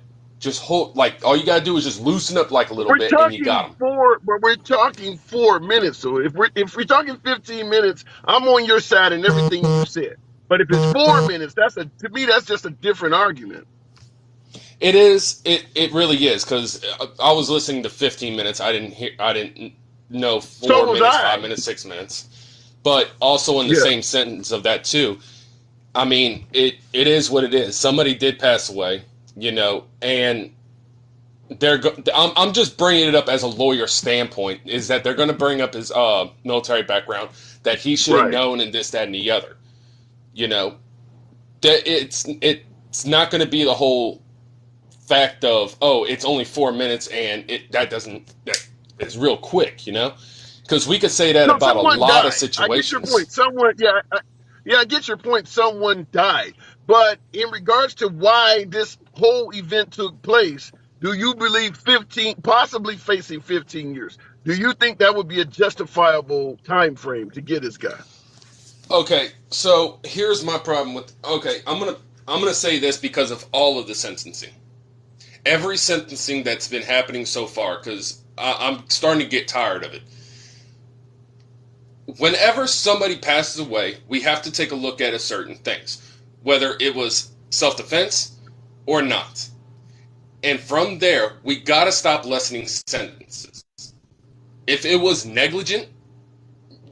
like all you gotta do is just loosen up like a little bit and you got him. But we're talking 4 minutes. So if we're talking 15 minutes, I'm on your side in everything you said. But if it's 4 minutes, to me that's just a different argument. It is. It really is, because I was listening to 15 minutes. I didn't know 4 minutes, 5 minutes, 6 minutes. But also in the same sentence of that too, I mean, it is what it is. Somebody did pass away, and I'm just bringing it up as a lawyer standpoint, is that they're going to bring up his military background, that he should have Right. known, and this, that, and the other. You know, that it's not going to be the whole fact of, oh, it's only 4 minutes and that is real quick, because we could say that No, about a someone lot of died. I get your situations. point. Yeah, I get your point. Someone died. But in regards to why this whole event took place, do you believe 15, possibly facing 15 years? Do you think that would be a justifiable time frame to get this guy? Okay, so here's my problem with. Okay, I'm gonna say this because of all of the sentencing, every sentencing that's been happening so far, because I'm starting to get tired of it. Whenever somebody passes away, we have to take a look at a certain things, whether it was self-defense or not. And from there, we gotta stop lessening sentences. If it was negligent,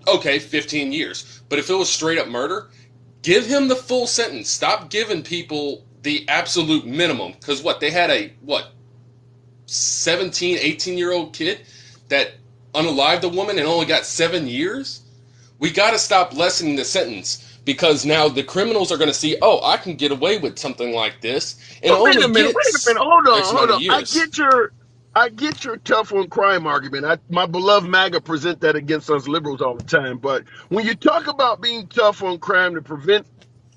okay, 15 years. But if it was straight up murder, give him the full sentence. Stop giving people the absolute minimum. Because what, they had a, 17, 18-year-old kid that unalived a woman and only got 7 years? We got to stop lessening the sentence, because now the criminals are going to see, oh, I can get away with something like this, and But wait only a minute, gets hold X on, hold amount of on. years. I get your tough on crime argument. My beloved Maga present that against us liberals all the time. But when you talk about being tough on crime to prevent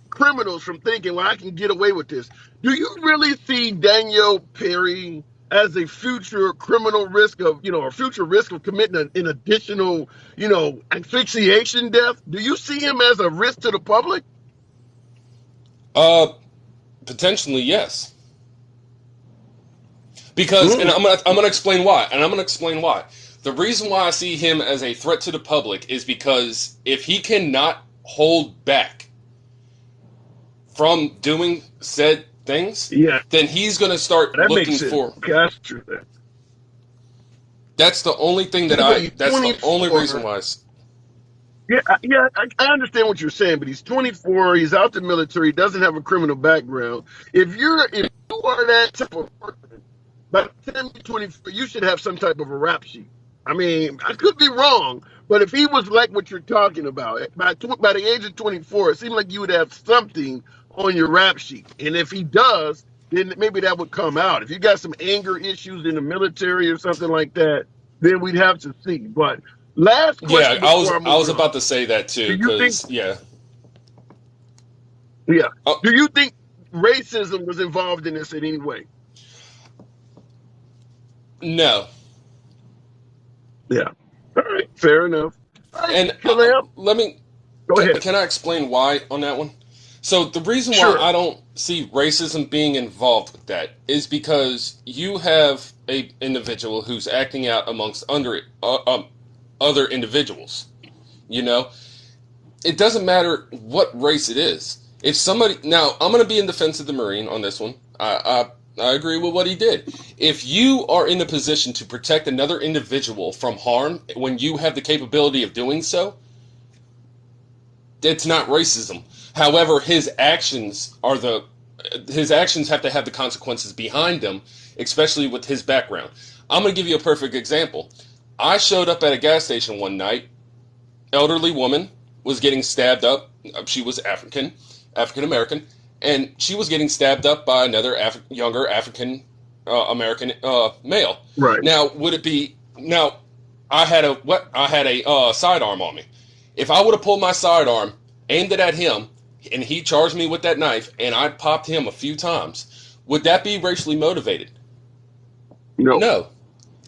criminals from thinking, well, I can get away with this, do you really see Daniel Perry as a future criminal risk of, a future risk of committing an additional, asphyxiation death? Do you see him as a risk to the public? Uh, Potentially, yes. Because, and Mm, I'm gonna explain why, and I'm gonna explain why. The reason why I see him as a threat to the public is because if he cannot hold back from doing said things, yeah, then he's gonna start that makes looking sense. for. Okay, that's true. That's the only thing that Yeah, but he's That's the only reason 24. why. I understand what you're saying, but he's 24. He's out the military. Doesn't have a criminal background. If you are that type of person, by the time you're 24, you should have some type of a rap sheet. I mean, I could be wrong, but if he was like what you're talking about, by the age of 24, it seems like you would have something on your rap sheet. And if he does, then maybe that would come out. If you got some anger issues in the military or something like that, then we'd have to see. But last Yeah, question before I I move was on. about to say that too, Do you think, because yeah. yeah, Oh, do you think racism was involved in this in any way? no, Yeah. All right, fair enough. All right, and Caleb, let me. go ahead. Can I explain why on that one? So the reason why Sure. I don't see racism being involved with that is because you have a individual who's acting out amongst other individuals. You know, it doesn't matter what race it is. If somebody, now I'm going to be in defense of the Marine on this one. I agree with what he did. If you are in the position to protect another individual from harm when you have the capability of doing so, it's not racism. However, his actions have to have the consequences behind them, especially with his background. I'm going to give you a perfect example. I showed up at a gas station one night. Elderly woman was getting stabbed up. She was African American, and she was getting stabbed up by another younger African American male. Right. Now, would it be now? I had a sidearm on me. If I would have pulled my sidearm, aimed it at him, and he charged me with that knife, and I popped him a few times, would that be racially motivated? No. No.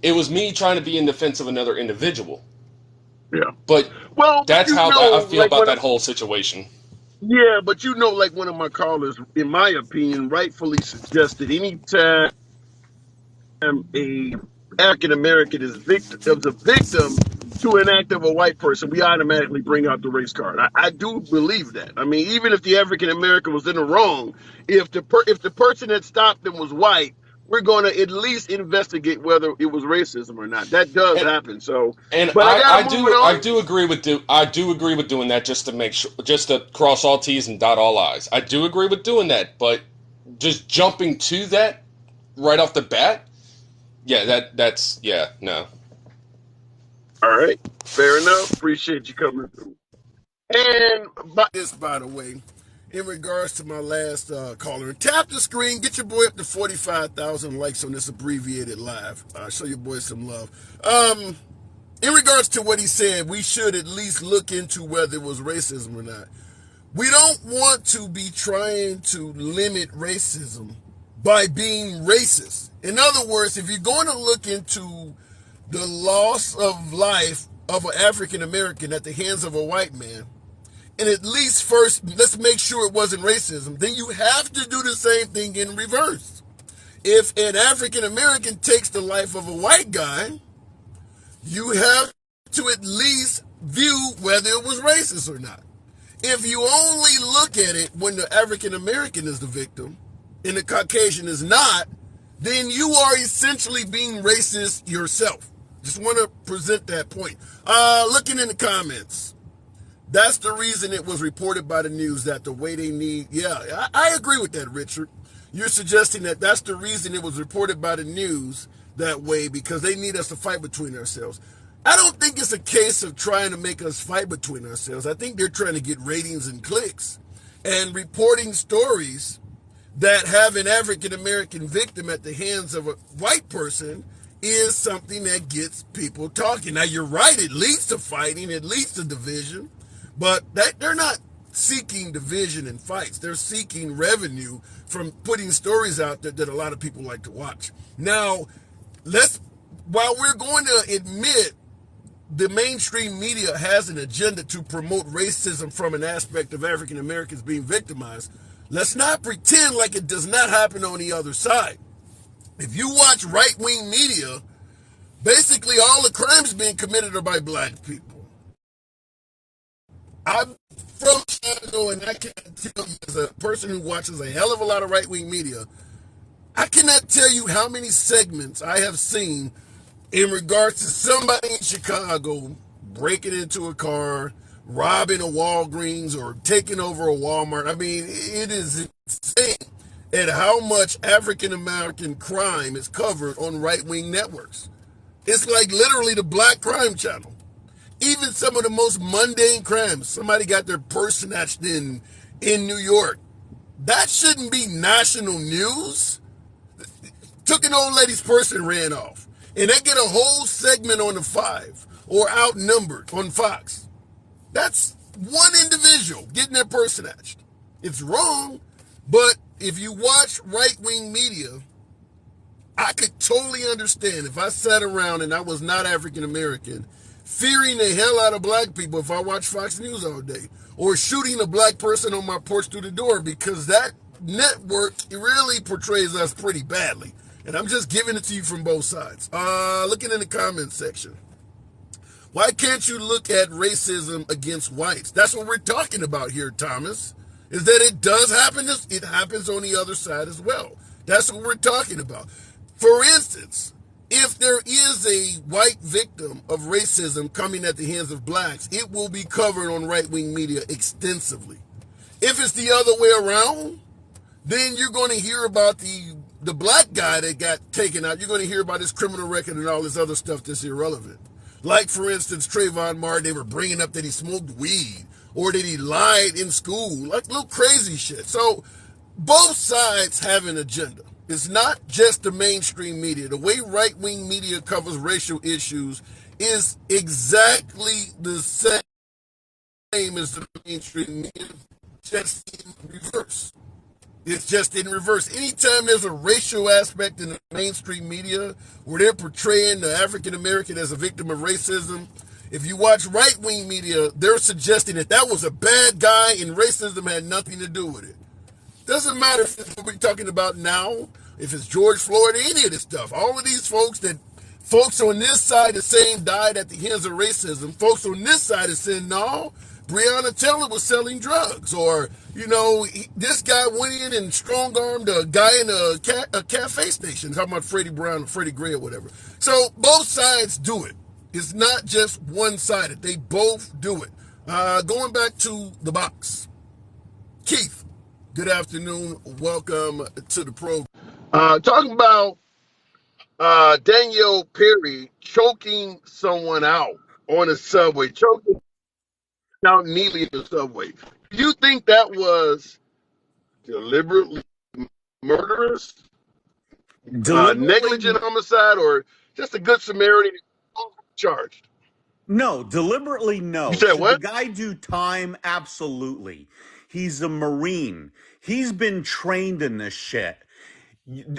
It was me trying to be in defense of another individual. Yeah. But Well, but that's how I feel like about that whole situation. yeah, but like one of my callers, in my opinion, rightfully suggested anytime a African American is a victim to an act of a white person, we automatically bring out the race card. I do believe that. I mean, even if the African American was in the wrong, if the person that stopped them was white, we're going to at least investigate whether it was racism or not. That does And happen. So, and but I got to move it I on. do agree with doing that, just to make sure, just to cross all T's and dot all I's. I do agree with doing that, but just jumping to that right off the bat, Yeah, that's yeah, no. All right, fair enough. Appreciate you coming through. And by the way, in regards to my last caller, tap the screen, get your boy up to 45,000 likes on this abbreviated live. Show your boy some love. In regards to what he said, we should at least look into whether it was racism or not. We don't want to be trying to limit racism by being racist. In other words, if you're going to look into the loss of life of an African American at the hands of a white man, and at least first, let's make sure it wasn't racism, then you have to do the same thing in reverse. If an African American takes the life of a white guy, you have to at least view whether it was racist or not. If you only look at it when the African American is the victim and the Caucasian is not, then you are essentially being racist yourself. Just want to present that point. Looking in the comments, that's the reason it was reported by the news that the way they need, yeah, I agree with that, Richard. You're suggesting that that's the reason it was reported by the news that way, because they need us to fight between ourselves. I don't think it's a case of trying to make us fight between ourselves. I think they're trying to get ratings and clicks. And reporting stories that have an African American victim at the hands of a white person is something that gets people talking. Now, you're right, it leads to fighting, it leads to division, but they're not seeking division and fights. They're seeking revenue from putting stories out there that a lot of people like to watch. Now, while we're going to admit the mainstream media has an agenda to promote racism from an aspect of African Americans being victimized, let's not pretend like it does not happen on the other side. If you watch right-wing media, basically all the crimes being committed are by black people. I'm from Chicago, and I cannot tell you, as a person who watches a hell of a lot of right-wing media, I cannot tell you how many segments I have seen in regards to somebody in Chicago breaking into a car, robbing a Walgreens, or taking over a Walmart. I mean, it is insane at how much African American crime is covered on right-wing networks. It's like literally the black crime channel. Even some of the most mundane crimes, somebody got their purse snatched in New York. That shouldn't be national news. Took an old lady's purse and ran off. And they get a whole segment on the 5 or Outnumbered on Fox. That's one individual getting their purse snatched. It's wrong, but if you watch right-wing media, I could totally understand if I sat around and I was not African American, fearing the hell out of black people if I watch Fox News all day, or shooting a black person on my porch through the door, because that network really portrays us pretty badly. And I'm just giving it to you from both sides. Looking in the comments section. Why can't you look at racism against whites? That's what we're talking about here, Thomas, is that it does happen. It happens on the other side as well. That's what we're talking about. For instance, if there is a white victim of racism coming at the hands of blacks, it will be covered on right-wing media extensively. If it's the other way around, then you're going to hear about the black guy that got taken out. You're going to hear about his criminal record and all this other stuff that's irrelevant. Like, for instance, Trayvon Martin, they were bringing up that he smoked weed or that he lied in school, like little crazy shit. So both sides have an agenda. It's not just the mainstream media. The way right-wing media covers racial issues is exactly the same as the mainstream media, just in reverse. It's just in reverse. Anytime there's a racial aspect in the mainstream media where they're portraying the African American as a victim of racism, if you watch right-wing media, they're suggesting that that was a bad guy and racism had nothing to do with it. Doesn't matter if it's what we're talking about now, if it's George Floyd or any of this stuff. All of these folks on this side are saying died at the hands of racism. Folks on this side are saying, no, Breonna Taylor was selling drugs. Or, this guy went in and strong-armed a guy in a cafe station. Talking about Freddie Brown or Freddie Gray or whatever. So both sides do it. It's not just one-sided. They both do it. Going back to the box. Keith, good afternoon. Welcome to the program. Talking about Danielle Perry choking someone out on a subway, choking out neatly in the subway. Do you think that was deliberately murderous, negligent Deliberately, homicide, or just a good Samaritan charged? no. Deliberately, You no. said Should the what? guy do time? Absolutely. He's a Marine. He's been trained in this shit.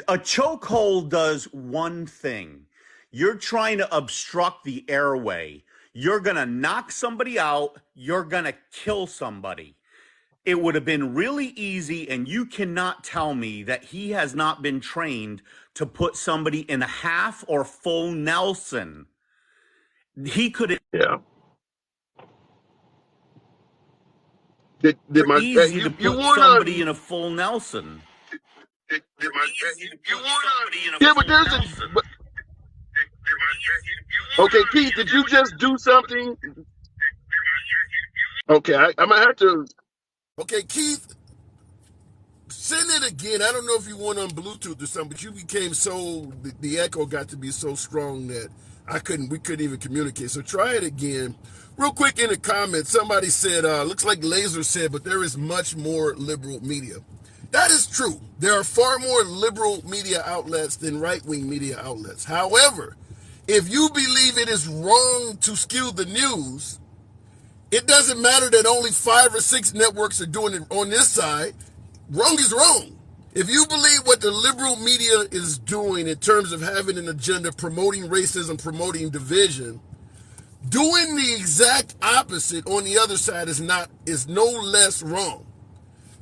A chokehold does one thing. You're trying to obstruct the airway. You're going to knock somebody out. You're going to kill somebody. It would have been really easy, and you cannot tell me that he has not been trained to put somebody in a half or full Nelson. He could have Yeah. Did my easy to you put weren't somebody on? in a full Nelson. Did my you weren't on? Yeah, but there's a. But, okay, Keith, did you just do something? Okay, I'm gonna have to. Okay, Keith, send it again. I don't know if you went on Bluetooth or something, but you became so the echo got to be so strong that we couldn't even communicate. So try it again. Real quick in the comments, somebody said, looks like Laser said, but there is much more liberal media. That is true. There are far more liberal media outlets than right-wing media outlets. However, if you believe it is wrong to skew the news, it doesn't matter that only 5 or 6 networks are doing it on this side. Wrong is wrong. If you believe what the liberal media is doing in terms of having an agenda, promoting racism, promoting division, doing the exact opposite on the other side is no less wrong.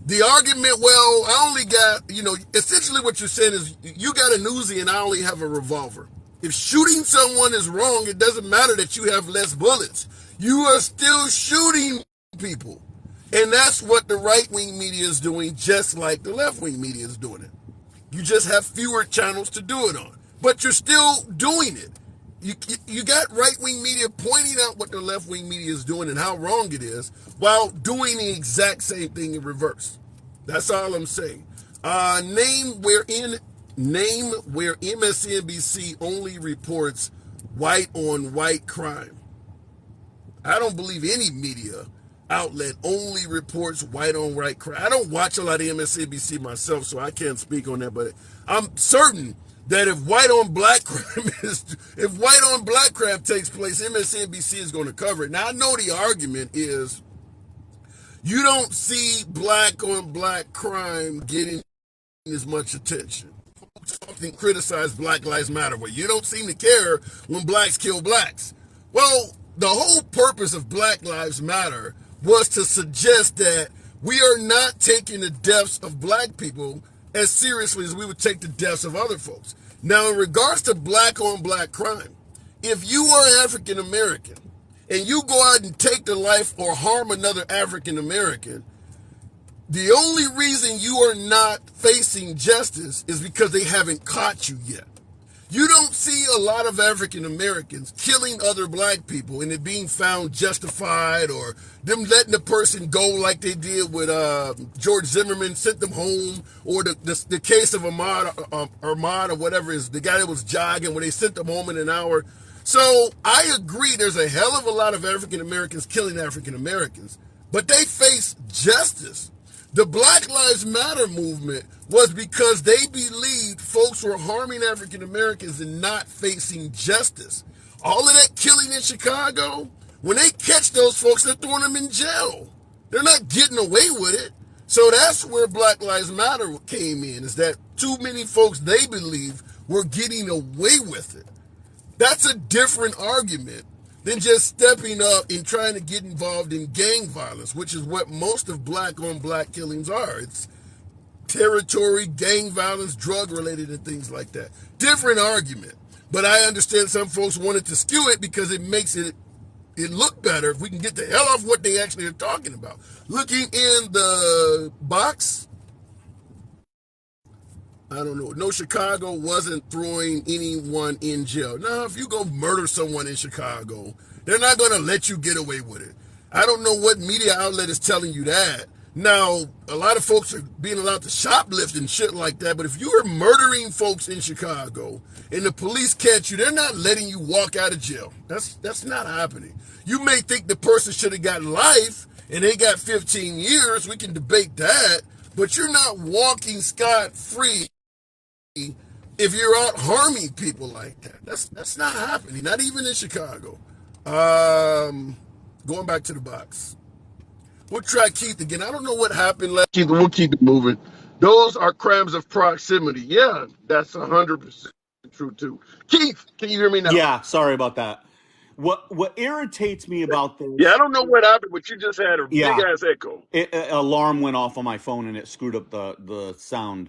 The argument, well, I only got, essentially what you're saying is you got a Uzi and I only have a revolver. If shooting someone is wrong, it doesn't matter that you have less bullets. You are still shooting people. And that's what the right-wing media is doing, just like the left-wing media is doing it. You just have fewer channels to do it on. But you're still doing it. You got right-wing media pointing out what the left-wing media is doing and how wrong it is, while doing the exact same thing in reverse. That's all I'm saying. Name where MSNBC only reports white-on-white crime. I don't believe any media outlet only reports white-on-white crime. I don't watch a lot of MSNBC myself, so I can't speak on that, but I'm certain that if white-on-black crime takes place, MSNBC is going to cover it. Now, I know the argument is you don't see black-on-black crime getting as much attention. Something criticize Black Lives Matter, where you don't seem to care when blacks kill blacks. Well, the whole purpose of Black Lives Matter was to suggest that we are not taking the deaths of black people as seriously as we would take the deaths of other folks. Now, in regards to black-on-black crime, if you are African American and you go out and take the life or harm another African American, the only reason you are not facing justice is because they haven't caught you yet. You don't see a lot of African Americans killing other black people and it being found justified, or them letting the person go like they did with George Zimmerman, sent them home, or the case of Ahmaud or whatever is the guy that was jogging when they sent them home in an hour. So I agree there's a hell of a lot of African Americans killing African Americans, but they face justice. The Black Lives Matter movement was because they believed folks were harming African Americans and not facing justice. All of that killing in Chicago, when they catch those folks, they're throwing them in jail. They're not getting away with it. So that's where Black Lives Matter came in, is that too many folks they believe were getting away with it. That's a different argument than just stepping up and trying to get involved in gang violence, which is what most of black-on-black killings are. It's territory, gang violence, drug-related, and things like that. Different argument. But I understand some folks wanted to skew it because it makes it look better if we can get the hell off what they actually are talking about. Looking in the box, I don't know. No, Chicago wasn't throwing anyone in jail. Now, if you go murder someone in Chicago, they're not going to let you get away with it. I don't know what media outlet is telling you that. Now, a lot of folks are being allowed to shoplift and shit like that, but if you are murdering folks in Chicago and the police catch you, they're not letting you walk out of jail. That's not happening. You may think the person should have got life and they got 15 years. We can debate that, but you're not walking scot-free if you're out harming people like that. That's not happening, not even in Chicago. Going back to the box. We'll try Keith again. I don't know what happened last Keith, we'll keep it moving. Those are crimes of proximity. Yeah, that's 100% true too. Keith, can you hear me now? Yeah, sorry about that. What irritates me about Yeah, I this? don't know what happened, but you just had a big Yeah, ass echo. alarm went off on my phone and it screwed up the sound.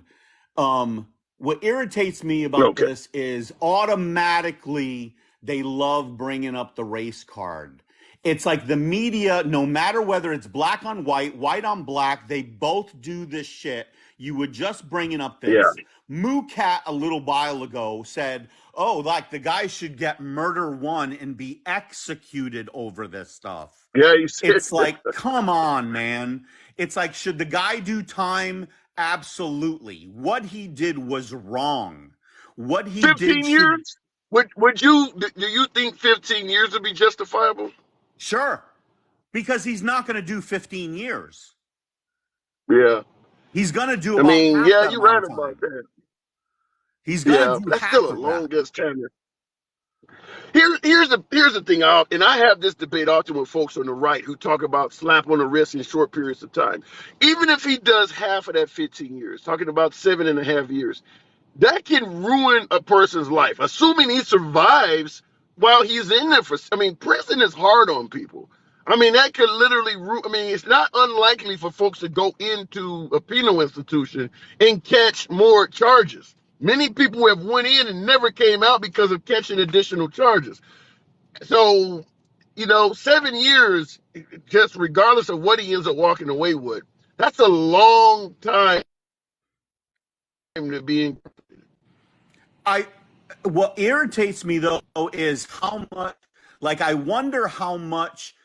What irritates me about Okay. this is automatically they love bringing up the race card. It's like the media, no matter whether it's black on white, white on black, they both do this shit. You were just bringing up Yeah. this. Moo Cat a little while ago said, oh, like the guy should get murder one and be executed over this stuff. Yeah, you said It's like, come on, man. It's like, should the guy do time? Absolutely. What he did was wrong. What he did 15 should, years? Do you think 15 years would be justifiable? sure, because he's not going to do 15 years. Yeah. He's going to do I about mean, half yeah, that you're amount right of about time. that. He's going Yeah, to do that's still half a of that. long ass tenure. Here's the thing, and I have this debate often with folks on the right who talk about slap on the wrist in short periods of time. Even if he does half of that 15 years, talking about 7.5 years, that can ruin a person's life, assuming he survives while he's in there for. I mean, prison is hard on people. I mean, that could literally. I mean, it's not unlikely for folks to go into a penal institution and catch more charges. Many people have went in and never came out because of catching additional charges. So, 7 years, just regardless of what he ends up walking away with, that's a long time to be in. What irritates me though is how much, like, I wonder how much,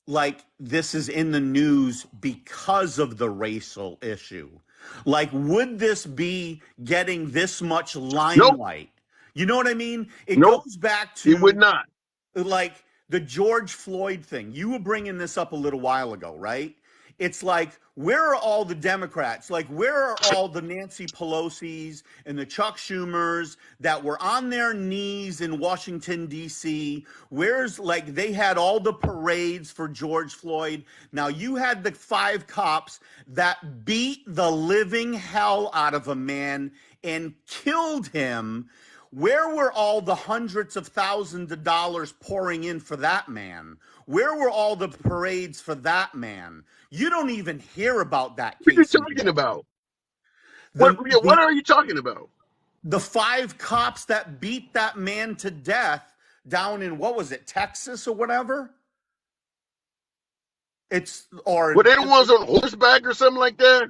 like, this is in the news because of the racial issue. Like, would this be getting this much Nope, limelight? You know what I mean? It nope, goes back he would to not. like the George Floyd thing. You were bringing this up a little while ago, right? It's like, where are all the Democrats? Like, where are all the Nancy Pelosi's and the Chuck Schumers that were on their knees in Washington, D.C.? Where's, like, they had all the parades for George Floyd. Now, you had the 5 cops that beat the living hell out of a man and killed him. Where were all the hundreds of thousands of dollars pouring in for that man? Where were all the parades for that man? You don't even hear about that What are you case talking anymore. about? The What the are you talking about? the 5 cops that beat that man to death down in, what was it, Texas or whatever? It's Were or they the ones on horseback or something like that?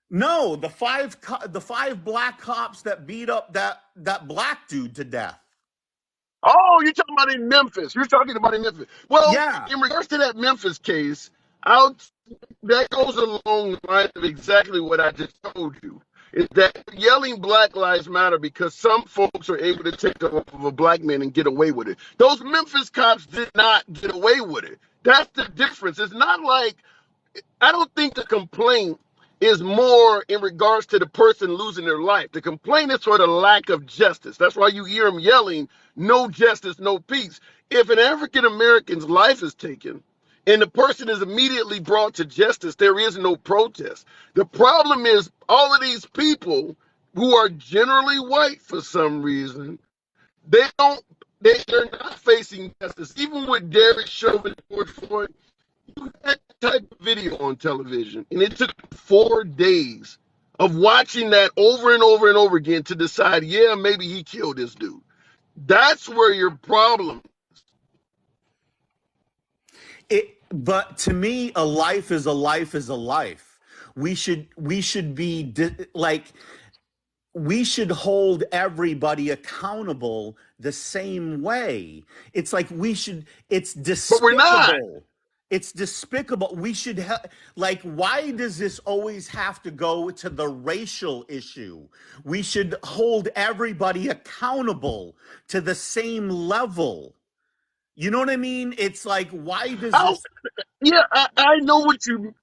no, the 5 black cops that beat up that black dude to death. Oh, you're talking about in Memphis. You're talking about in Memphis. Well, Yeah. in regards to that Memphis case, that goes along the lines of exactly what I just told you. Is that yelling Black Lives Matter because some folks are able to take the life of a black man and get away with it. Those Memphis cops did not get away with it. That's the difference. It's not like, I don't think the complaint is more in regards to the person losing their life. The complaint is for the lack of justice. That's why you hear them yelling, no justice, no peace. If an African American's life is taken and the person is immediately brought to justice, there is no protest. The problem is all of these people who are generally white for some reason, they don't, they're not facing justice. Even with Derek Chauvin and George Floyd, you had that type of video on television, and it took 4 days of watching that over and over and over again to decide, yeah, maybe he killed this dude. That's where your problem. But to me, a life is a life is a life. We should be like, we should hold everybody accountable the same way. It's like it's But we're not. despicable. It's despicable. We should like, why does this always have to go to the racial issue? We should hold everybody accountable to the same level. You know what I mean? It's like, why does Oh, this? yeah, I know what you.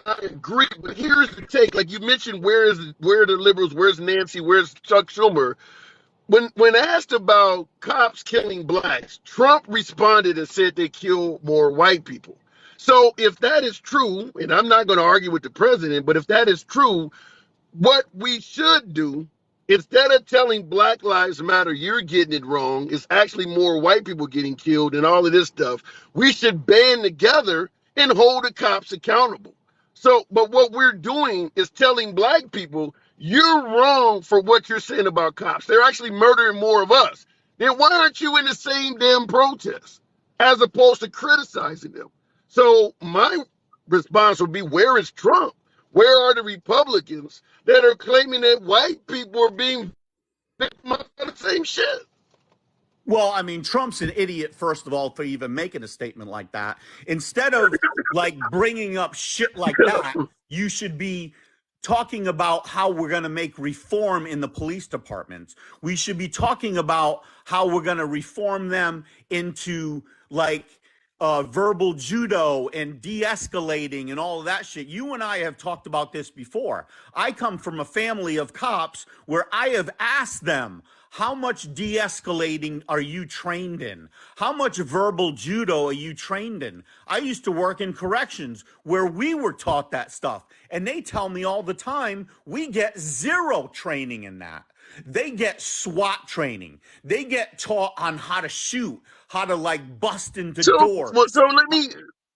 I agree, but here's the take. Like you mentioned, where are the liberals? Where's Nancy? Where's Chuck Schumer? When asked about cops killing blacks, Trump responded and said they kill more white people. So if that is true, and I'm not going to argue with the president, but if that is true, what we should do, instead of telling Black Lives Matter, you're getting it wrong, it's actually more white people getting killed and all of this stuff. We should band together and hold the cops accountable. So, but what we're doing is telling Black people, you're wrong for what you're saying about cops. They're actually murdering more of us. Then why aren't you in the same damn protest as opposed to criticizing them? So my response would be, where is Trump? Where are the Republicans that are claiming that white people are being victimized by the same shit? Well, I mean, Trump's an idiot, first of all, for even making a statement like that. Instead of like bringing up shit like that, you should be talking about how we're going to make reform in the police departments. We should be talking about how we're going to reform them into like verbal judo and de-escalating and all of that shit. You and I have talked about this before. I come from a family of cops where I have asked them, how much de-escalating are you trained in? How much verbal judo are you trained in? I used to work in corrections where we were taught that stuff. And they tell me all the time, we get zero training in that. They get SWAT training. They get taught on how to shoot, how to like bust into So, doors.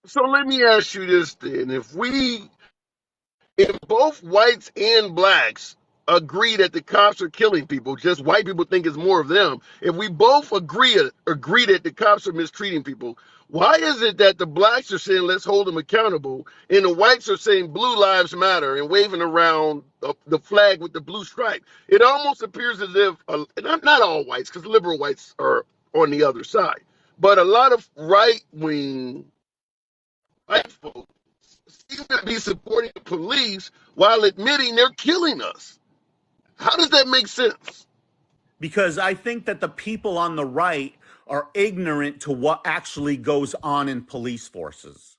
so let me ask you this then: if both whites and blacks agree that the cops are killing people, just white people think it's more of them. If we both agree that the cops are mistreating people, why is it that the blacks are saying let's hold them accountable, and the whites are saying blue lives matter and waving around the flag with the blue stripe? It almost appears as if not all whites, because liberal whites are on the other side, but a lot of right wing white folks seem to be supporting the police while admitting they're killing us. How does that make sense? Because I think that the people on the right are ignorant to what actually goes on in police forces.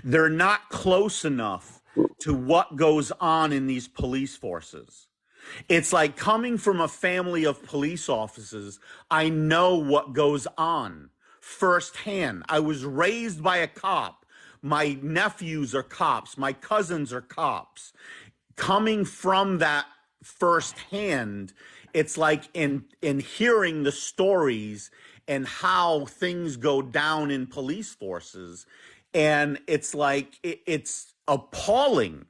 They're not close enough to what goes on in these police forces. It's like coming from a family of police officers. I know what goes on firsthand. I was raised by a cop. My nephews are cops. My cousins are cops. Coming from that firsthand, it's like in hearing the stories and how things go down in police forces, and it's like it's appalling.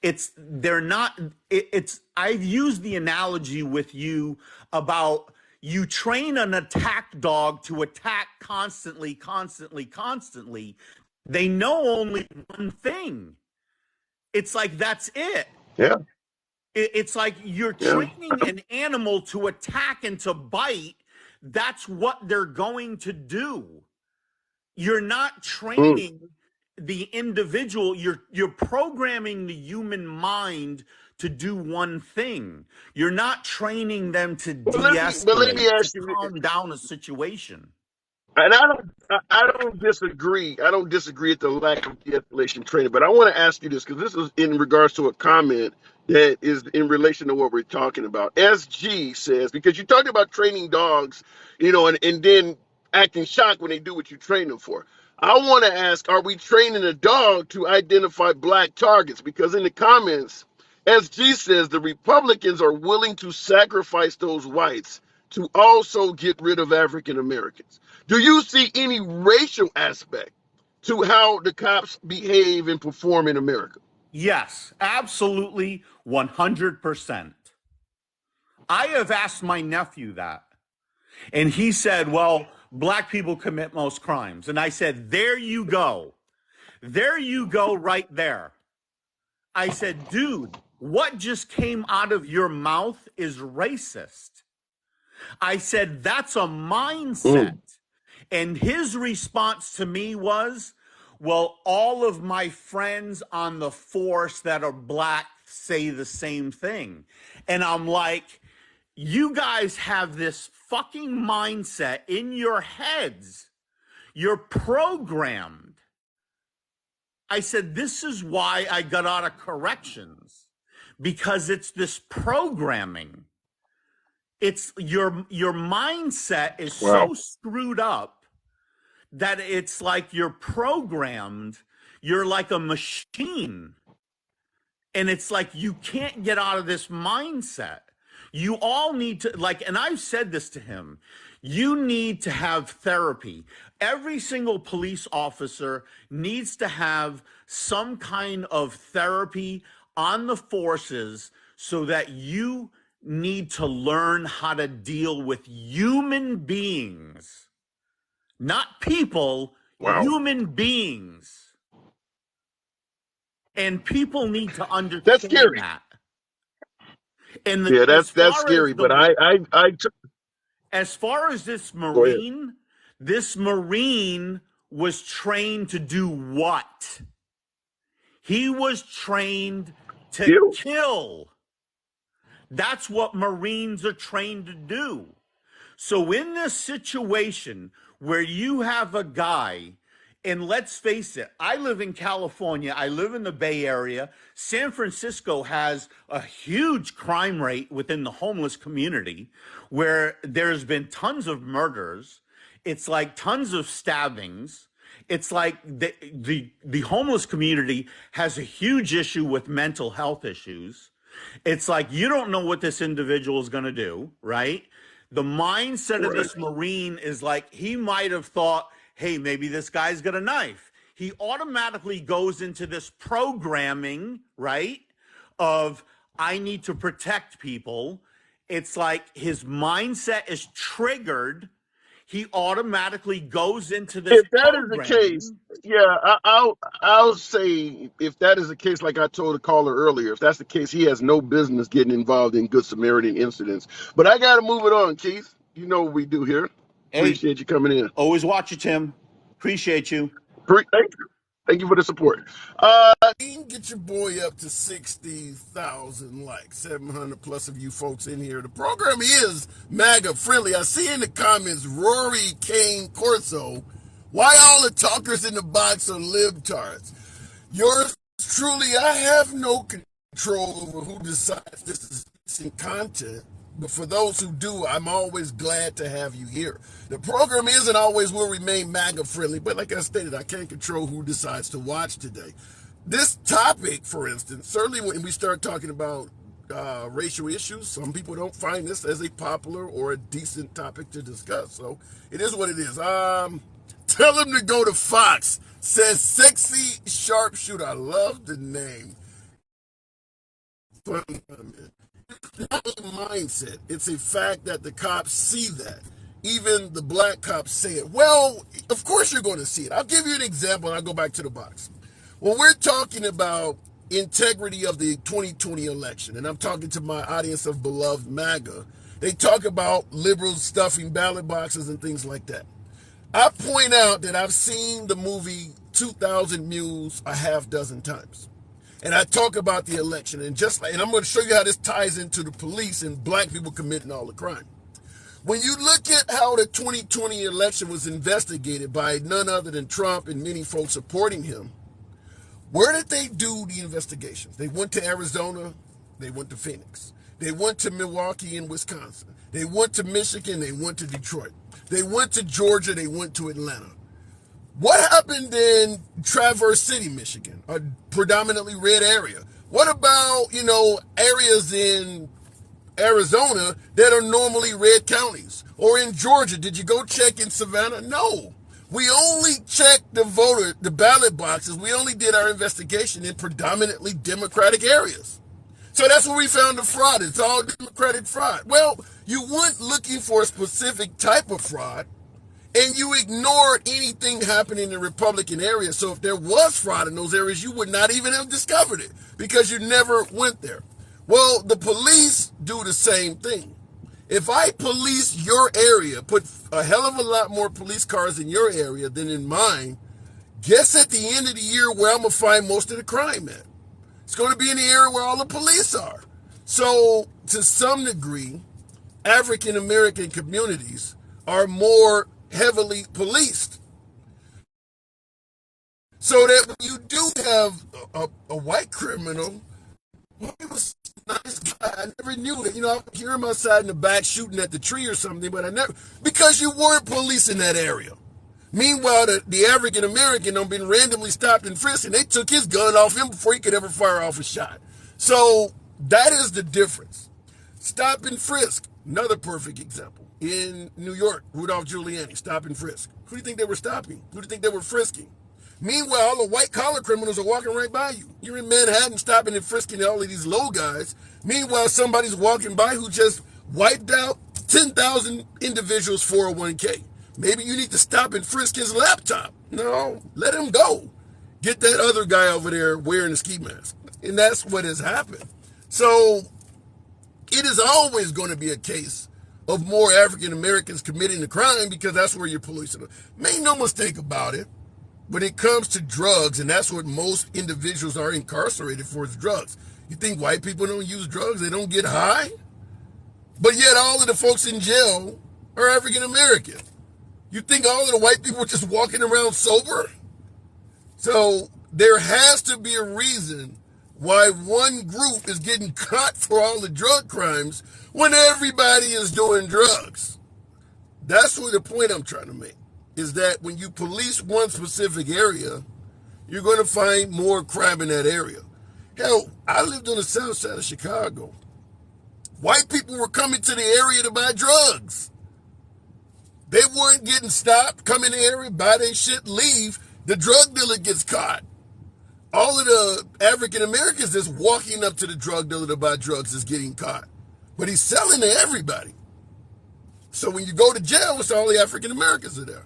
It's they're not it's I've used the analogy with you about you train an attack dog to attack constantly. They know only one thing. It's like that's it. Yeah, It's like you're yeah. training an animal to attack and to bite. That's what they're going to do. You're not Mm. training the individual. You're programming the human mind to do one thing. You're not training them to But let me de-escalate, to ask you, calm down a situation. and I don't disagree. I don't disagree at the lack of de-escalation training, but I want to ask you this because this is in regards to a comment that is in relation to what we're talking about. SG says, because you talked about training dogs, and then acting shocked when they do what you train them for. I want to ask, are we training a dog to identify black targets? Because in the comments, SG says the Republicans are willing to sacrifice those whites to also get rid of African Americans. Do you see any racial aspect to how the cops behave and perform in America? Yes, absolutely, 100%. I have asked my nephew that. And he said, well, black people commit most crimes. And I said, there you go. There you go, right there. I said, dude, what just came out of your mouth is racist. I said, that's a mindset. Mm. And his response to me was, well, all of my friends on the force that are black say the same thing. And I'm like, you guys have this fucking mindset in your heads. You're programmed. I said, this is why I got out of corrections, because it's this programming. It's your mindset is so screwed up that it's like you're programmed. You're like a machine. And it's like you can't get out of this mindset. You all need to, like, and I've said this to him, you need to have therapy. Every single police officer needs to have some kind of therapy on the forces so that you need to learn how to deal with human beings, not people, human beings. And people need to understand That's scary. that. And Yeah, as that's far scary. as the, But as far as Go ahead. this Marine was trained to do what? He was trained to kill. That's what Marines are trained to do. So in this situation where you have a guy, and let's face it, I live in California, I live in the Bay Area. San Francisco has a huge crime rate within the homeless community where there's been tons of murders. It's like tons of stabbings. It's like the homeless community has a huge issue with mental health issues. It's like you don't know what this individual is going to do, right? The mindset of this Marine is like he might have thought, hey, maybe this guy's got a knife. He automatically goes into this programming, right, of I need to protect people. It's like his mindset is triggered. He automatically goes into this If that is the case, programming. yeah, I'll say if that is the case, like I told a caller earlier, if that's the case, he has no business getting involved in Good Samaritan incidents. But I got to move it on, Keith. You know what we do here. Hey, Appreciate you coming in. always watch you, Tim. Appreciate you. Thank you. Thank you for the support. You can get your boy up to 60,000 likes, 700 plus of you folks in here. The program is MAGA friendly. I see in the comments Rory Kane Corso. Why all the talkers in the box are libtards? Yours truly, I have no control over who decides this is decent content. But for those who do, I'm always glad to have you here. The program is and always will remain MAGA friendly, but like I stated, I can't control who decides to watch today. This topic, for instance, certainly when we start talking about racial issues, some people don't find this as a popular or a decent topic to discuss. So it is what it is. Tell him to go to Fox. Says Sexy Sharpshooter. I love the name. It's not a mindset. It's a fact that the cops see that. Even the black cops say it. Well, of course you're going to see it. I'll give you an example and I'll go back to the box. When we're talking about integrity of the 2020 election, and I'm talking to my audience of beloved MAGA, they talk about liberals stuffing ballot boxes and things like that. I point out that I've seen the movie 2,000 Mules a half dozen times. And I talk about the election, and I'm going to show you how this ties into the police and black people committing all the crime. When you look at how the 2020 election was investigated by none other than Trump and many folks supporting him, where did they do the investigations? They went to Arizona, they went to Phoenix, they went to Milwaukee and Wisconsin, they went to Michigan, they went to Detroit, they went to Georgia, they went to Atlanta. What happened in Traverse City, Michigan, a predominantly red area? What about, areas in Arizona that are normally red counties? Or in Georgia, did you go check in Savannah? No. We only checked the ballot boxes. We only did our investigation in predominantly Democratic areas. So that's where we found the fraud. It's all Democratic fraud. Well, you weren't looking for a specific type of fraud, and you ignored anything happening in the Republican area. So if there was fraud in those areas, you would not even have discovered it because you never went there. Well, the police do the same thing. If I police your area, put a hell of a lot more police cars in your area than in mine, guess at the end of the year where I'm going to find most of the crime at? It's going to be in the area where all the police are. So, to some degree, African American communities are more heavily policed. So that when you do have a white criminal, well, he was a nice guy. I never knew that. I would hear him outside in the back shooting at the tree or something, but I never, because you weren't policing that area. Meanwhile, the African American had been randomly stopped and frisked, and they took his gun off him before he could ever fire off a shot. So that is the difference. Stop and frisk, another perfect example. In New York, Rudolph Giuliani, stop and frisk. Who do you think they were stopping? Who do you think they were frisking? Meanwhile, all the white-collar criminals are walking right by you. You're in Manhattan stopping and frisking all of these low guys. Meanwhile, somebody's walking by who just wiped out 10,000 individuals' 401k. Maybe you need to stop and frisk his laptop. No, let him go. Get that other guy over there wearing a ski mask. And that's what has happened. So it is always going to be a case of more African Americans committing the crime because that's where you're policing them. Make no mistake about it. When it comes to drugs, and that's what most individuals are incarcerated for, is drugs. You think white people don't use drugs? They don't get high? But yet all of the folks in jail are African American. You think all of the white people are just walking around sober? So there has to be a reason why one group is getting caught for all the drug crimes when everybody is doing drugs. That's what the point I'm trying to make. Is that when you police one specific area, you're going to find more crime in that area. Hell, I lived on the south side of Chicago. White people were coming to the area to buy drugs. They weren't getting stopped, come in the area, buy their shit, leave. The drug dealer gets caught. All of the African Americans that's walking up to the drug dealer to buy drugs is getting caught. But he's selling to everybody. So when you go to jail, it's all the African Americans are there.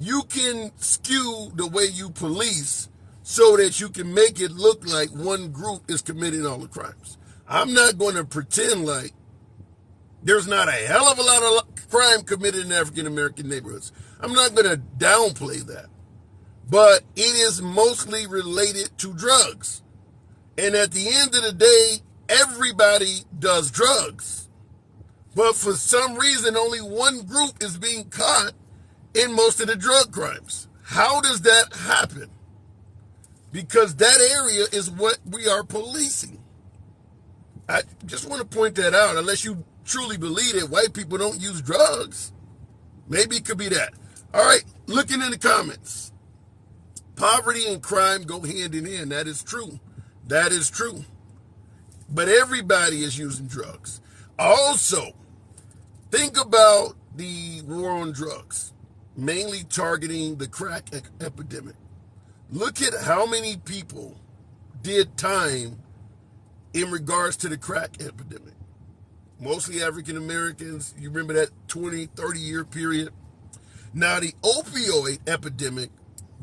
You can skew the way you police so that you can make it look like one group is committing all the crimes. I'm not going to pretend like there's not a hell of a lot of crime committed in African American neighborhoods. I'm not going to downplay that. But it is mostly related to drugs. And at the end of the day, everybody does drugs. But for some reason, only one group is being caught in most of the drug crimes. How does that happen? Because that area is what we are policing. I just want to point that out. Unless you truly believe that white people don't use drugs, maybe it could be that. All right, looking in the comments. Poverty and crime go hand in hand. That is true. That is true. But everybody is using drugs. Also, think about the war on drugs, mainly targeting the crack epidemic. Look at how many people did time in regards to the crack epidemic. Mostly African Americans. You remember that 20, 30-year period? Now, the opioid epidemic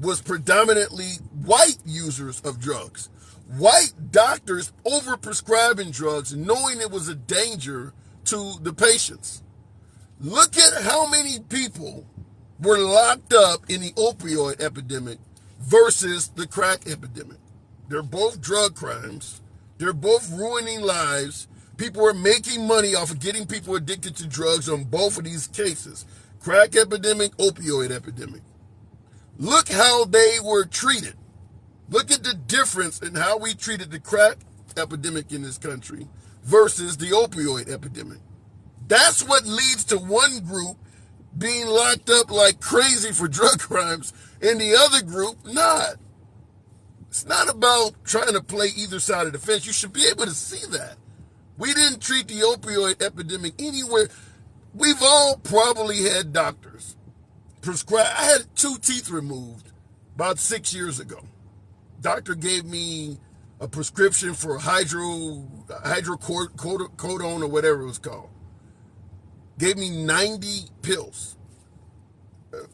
was predominantly white users of drugs. White doctors overprescribing drugs, knowing it was a danger to the patients. Look at how many people were locked up in the opioid epidemic versus the crack epidemic. They're both drug crimes. They're both ruining lives. People are making money off of getting people addicted to drugs on both of these cases. Crack epidemic, opioid epidemic. Look how they were treated. Look at the difference in how we treated the crack epidemic in this country versus the opioid epidemic. That's what leads to one group being locked up like crazy for drug crimes and the other group not. It's not about trying to play either side of the fence. You should be able to see that. We didn't treat the opioid epidemic anywhere. We've all probably had doctors prescribe. I had 2 teeth removed about 6 years ago. Doctor gave me a prescription for hydrocodone or whatever it was called. Gave me 90 pills.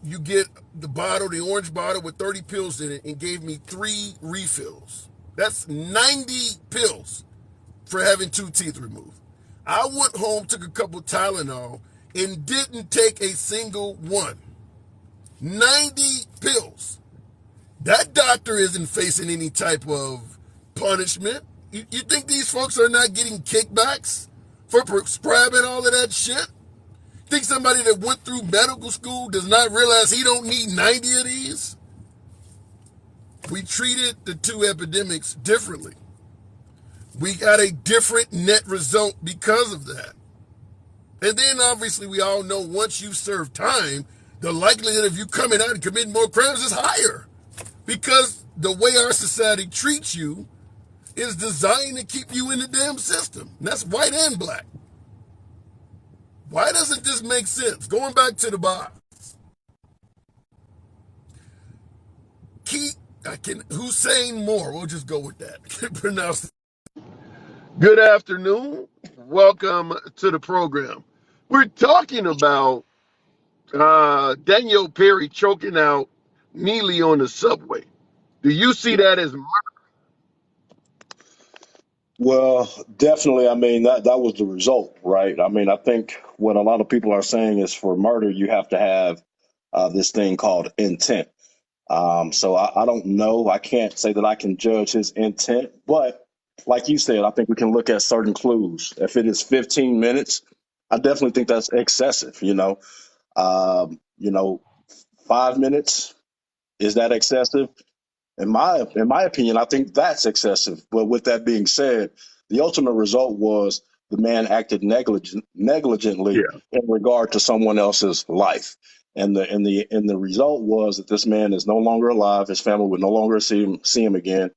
You get the bottle, the orange bottle with 30 pills in it, and gave me 3 refills. That's 90 pills for having 2 teeth removed. I went home, took a couple Tylenol, and didn't take a single one. 90 pills. That doctor isn't facing any type of punishment. You think these folks are not getting kickbacks for prescribing all of that shit? Think somebody that went through medical school does not realize he don't need 90 of these? We treated the two epidemics differently. We got a different net result because of that. And then obviously we all know once you serve time, the likelihood of you coming out and committing more crimes is higher. Because the way our society treats you is designed to keep you in the damn system. And that's white and black. Why doesn't this make sense? Going back to the box. Hussein Moore, we'll just go with that. Pronounce it. Good afternoon. Welcome to the program. We're talking about Daniel Perry choking out Neely on the subway. Do you see that as murder? Well, definitely. I mean, that was the result, right? I mean, I think what a lot of people are saying is for murder, you have to have this thing called intent. So I don't know. I can't say that I can judge his intent, but like you said, I think we can look at certain clues. If it is 15 minutes, I definitely think that's excessive. You know, 5 minutes, is that excessive? In my opinion, I think that's excessive. But with that being said, the ultimate result was the man acted negligently Yeah. in regard to someone else's life. And the result was that this man is no longer alive. His family would no longer see him again.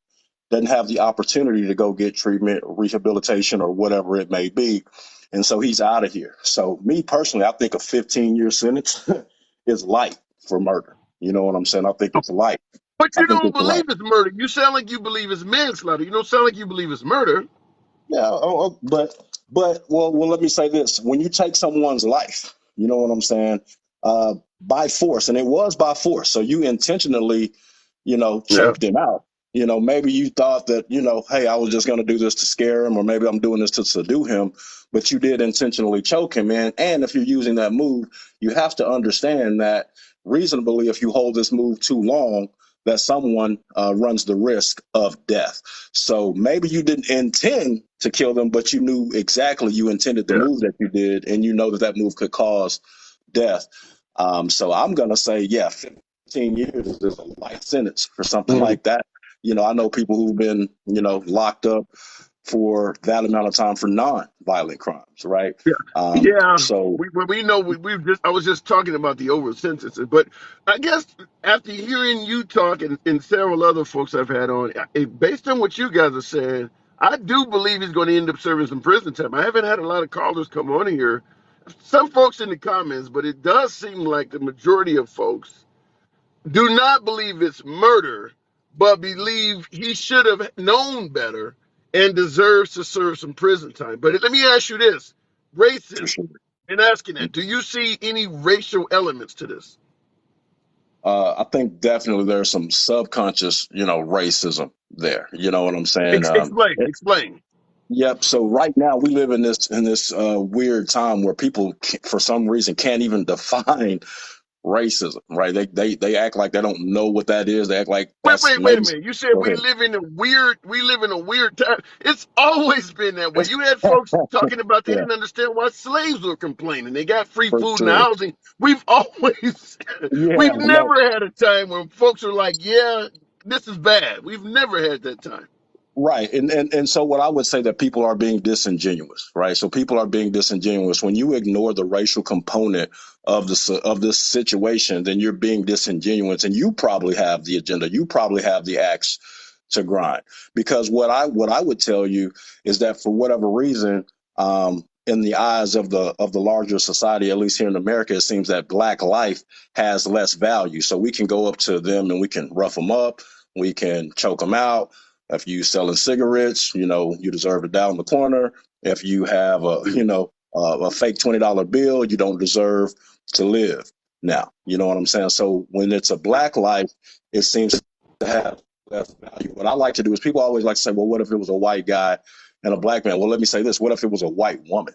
Doesn't have the opportunity to go get treatment, rehabilitation, or whatever it may be. And so he's out of here. So me personally, I think a 15-year sentence is light for murder. You know what I'm saying? I think it's light. But I you think don't it's light. believe it's murder. You sound like you believe it's manslaughter. You don't sound like you believe it's murder. Yeah, but let me say this: when you take someone's life, you know what I'm saying, by force, and it was by force, so you intentionally, Yeah. choked him out. Maybe you thought that, hey, I was just going to do this to scare him, or maybe I'm doing this to subdue him, but you did intentionally choke him, man. And if you're using that move, you have to understand that reasonably, if you hold this move too long, that someone runs the risk of death. So maybe you didn't intend to kill them, but you knew exactly you intended the Yeah. move that you did, and you know that that move could cause death. So I'm going to say, yeah, 15 years is a life sentence for something Mhm. like that. I know people who've been, locked up for that amount of time for non-violent crimes, right? Yeah. Yeah. So We know we've just I was just talking about the over sentences, but I guess after hearing you talk and several other folks I've had on, based on what you guys are saying, I do believe he's going to end up serving some prison time. I haven't had a lot of callers come on here. Some folks in the comments, but it does seem like the majority of folks do not believe it's murder, but believe he should have known better and deserves to serve some prison time. But let me ask you this: for racism. sure. In asking that, do you see any racial elements to this? I think definitely there's some subconscious, racism there. You know what I'm saying? Explain. Explain. Yep. So right now we live in this weird time where people, for some reason, can't even define racism. Right? They act like they don't know what that is. They act like that's Wait a lazy. minute. You said Go ahead. we live in a weird time. It's always been that way. You had folks talking about they Yeah, didn't understand why slaves were complaining. They got free for food and sure. housing. We've always Yeah. we've No. never had a time when folks are like, yeah, this is bad. We've never had that time. Right. And so what I would say that people are being disingenuous, right? So people are being disingenuous. When you ignore the racial component of this situation, then you're being disingenuous, and you probably have the agenda. You probably have the axe to grind. Because what I would tell you is that for whatever reason, in the eyes of the larger society, at least here in America, it seems that black life has less value. So we can go up to them and we can rough them up, we can choke them out. If you selling cigarettes, you deserve to die on the corner. If you have a fake $20 bill, you don't deserve to live. Now, you know what I'm saying? So when it's a black life, it seems to have less value. What I like to do is people always like to say, well, what if it was a white guy and a black man? Well, let me say this. What if it was a white woman?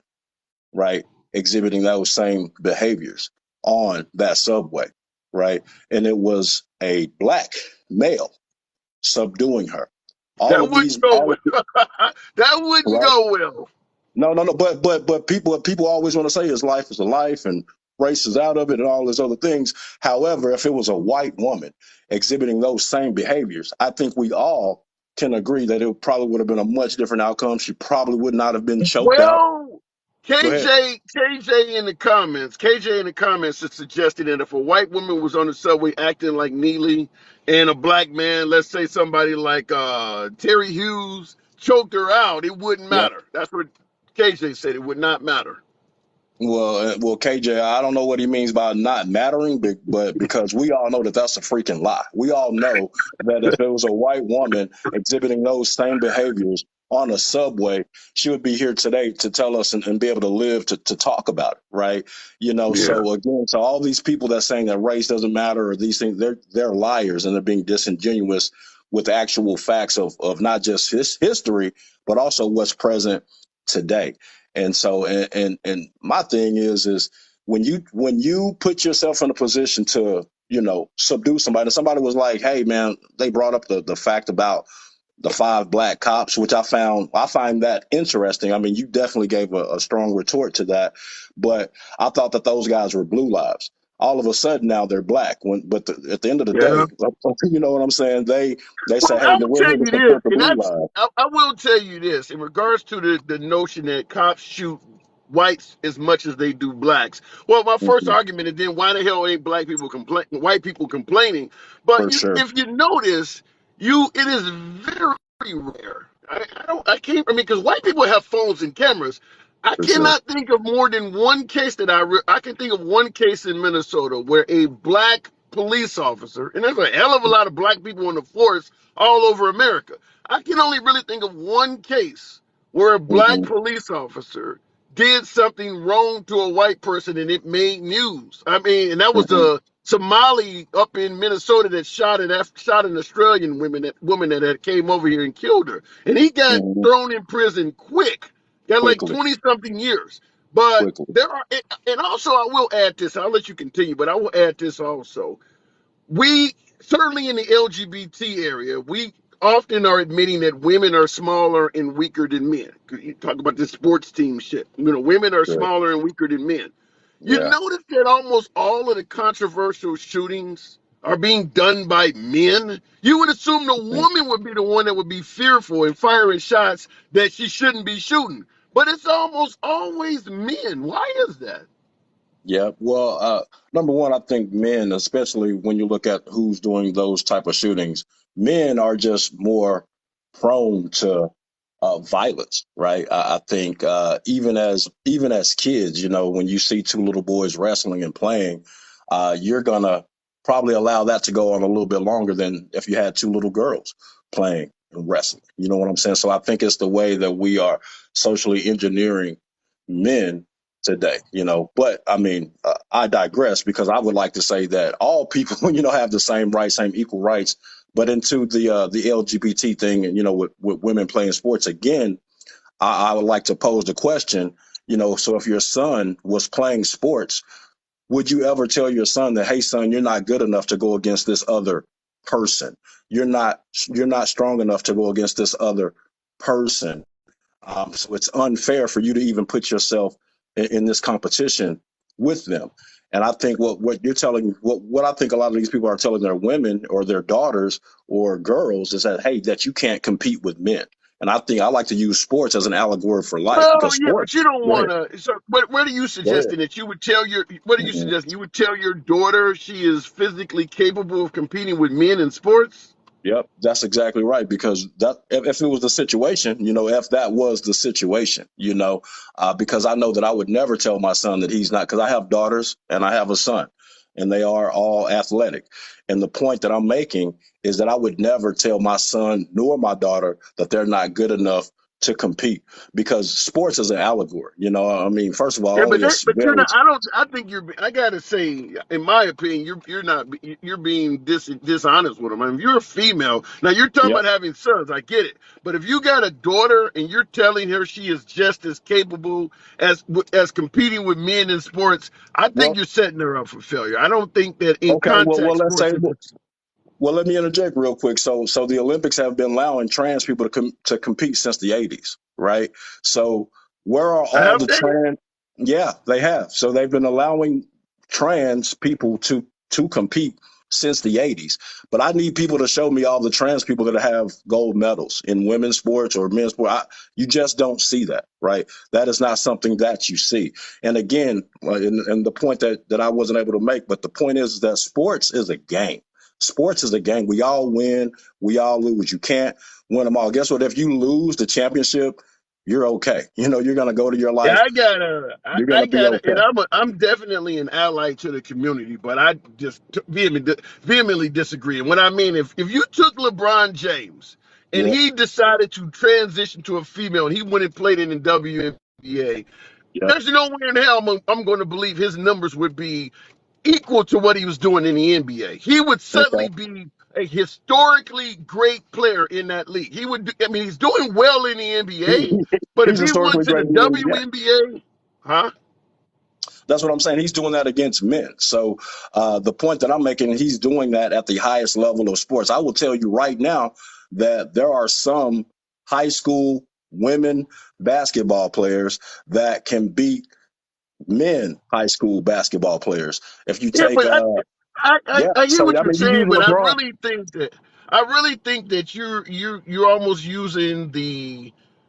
right, exhibiting those same behaviors on that subway, right? And it was a black male subduing her. All That of wouldn't these, go all of well. That wouldn't right? go well. No. But people always want to say his life is a life and race is out of it and all these other things. However, if it was a white woman exhibiting those same behaviors, I think we all can agree that it probably would have been a much different outcome. She probably would not have been choked out. Well, Go ahead. KJ in the comments has suggested that if a white woman was on the subway acting like Neely and a black man, let's say somebody like Terry Hughes, choked her out, it wouldn't Yep. matter. That's what KJ said. It would not matter. Well, KJ, I don't know what he means by not mattering, but because we all know that that's a freaking lie. We all know that if it was a white woman exhibiting those same behaviors on a subway, she would be here today to tell us and be able to live to talk about it, right? Yeah. So again, to all these people that saying that race doesn't matter or these things, they're liars and they're being disingenuous with actual facts of not just history, but also what's present today. And so, and my thing is when you put yourself in a position to, subdue somebody, and somebody was like, hey man, they brought up the fact about the five black cops, which I find that interesting. I mean, you definitely gave a strong retort to that, but I thought that those guys were blue lives. All of a sudden now they're black. At the end of the Yeah. day, you know what I'm saying? They Well, say, hey, I will we're tell here to you this, support the and blue lives. I will tell you this in regards to the notion that cops shoot whites as much as they do blacks. Well, my first Mhm. argument is then why the hell ain't white people complaining? But For sure, if you notice, it is very rare. I mean, because white people have phones and cameras. I for sure. cannot think of more than one case I can think of one case in Minnesota where a black police officer, and there's a hell of a lot of black people in the force all over America. I can only really think of one case where a black Hmm. police officer did something wrong to a white person and it made news. I mean, and that was Hmm. the Somali up in Minnesota that shot an Australian woman that had came over here and killed her, and he got Hmm. thrown in prison quick. Got like Quickly, 20 something years. But quickly. there are, and also I will add this. I'll let you continue, but I will add this also. We certainly in the LGBT area, we often are admitting that women are smaller and weaker than men. You talk about this sports team shit. Women are Good. smaller and weaker than men. You Yeah. notice that almost all of the controversial shootings are being done by men. You would assume the Hmm. woman would be the one that would be fearful and firing shots that she shouldn't be shooting. But it's almost always men. Why is that? Yeah. Well, number one, I think men, especially when you look at who's doing those type of shootings, men are just more prone to violence, right? I think even as kids, when you see two little boys wrestling and playing, you're gonna probably allow that to go on a little bit longer than if you had two little girls playing and wrestling. You know what I'm saying? So I think it's the way that we are socially engineering men today. But I mean, I digress because I would like to say that all people, have the same rights, same equal rights. But into the LGBT thing, and with women playing sports again, I would like to pose the question. So if your son was playing sports, would you ever tell your son that, hey, son, you're not good enough to go against this other person? You're not strong enough to go against this other person. So it's unfair for you to even put yourself in this competition with them. And I think what you're telling, what I think a lot of these people are telling their women or their daughters or girls is that, hey, that you can't compete with men. And I think I like to use sports as an allegory for life Well, because yeah, but sports. you don't Go ahead. want to. So, what are you Go ahead. suggesting that you would tell your? What are you Mhm. suggesting? You would tell your daughter she is physically capable of competing with men in sports? Yep, that's exactly right. Because that, if it was the situation, if that was the situation, because I know that I would never tell my son that he's not, because I have daughters and I have a son, and they are all athletic. And the point that I'm making is that I would never tell my son nor my daughter that they're not good enough to compete because sports is an allegory. You know, I mean, first of all, Yeah, only it's but you're not. village. I don't. I think you're. I gotta say, in my opinion, you're not. You're being dishonest with them. I mean, if you're a female, now you're talking Yep. about having sons. I get it. But if you got a daughter and you're telling her she is just as capable as competing with men in sports, I think Well, you're setting her up for failure. I don't think that in okay. Well, contact let's say. sports. Well, let me interject real quick. So the Olympics have been allowing trans people to compete since the 80s, right? So where are all Have the they? trans? Yeah, they have. So they've been allowing trans people to compete since the 80s. But I need people to show me all the trans people that have gold medals in women's sports or men's sport. You just don't see that, right? That is not something that you see. And again, and the point that I wasn't able to make, but the point is that sports is a game. Sports is a game. We all win. We all lose. You can't win them all. Guess what? If you lose the championship, you're okay. You know, you're going to go to your Yeah, life. I, You're going I to be gotta, and okay. I'm definitely an ally to the community, but I just vehemently disagree. And what I mean, if you took LeBron James and Yeah. he decided to transition to a female and he went and played in the WNBA, Yeah. there's no way in hell I'm going to believe his numbers would be equal to what he was doing in the NBA. He would Okay. suddenly be a historically great player in that league. He would. I mean, he's doing well in the NBA, but if He's he went historically to the great in the NBA. WNBA, huh? That's what I'm saying. He's doing that against men. So the point that I'm making, he's doing that at the highest level of sports. I will tell you right now that there are some high school women basketball players that can beat men high school basketball players. If you Yeah, take, but yeah. I hear So what I you're mean, you use saying, but LeBron. I really think that you're almost using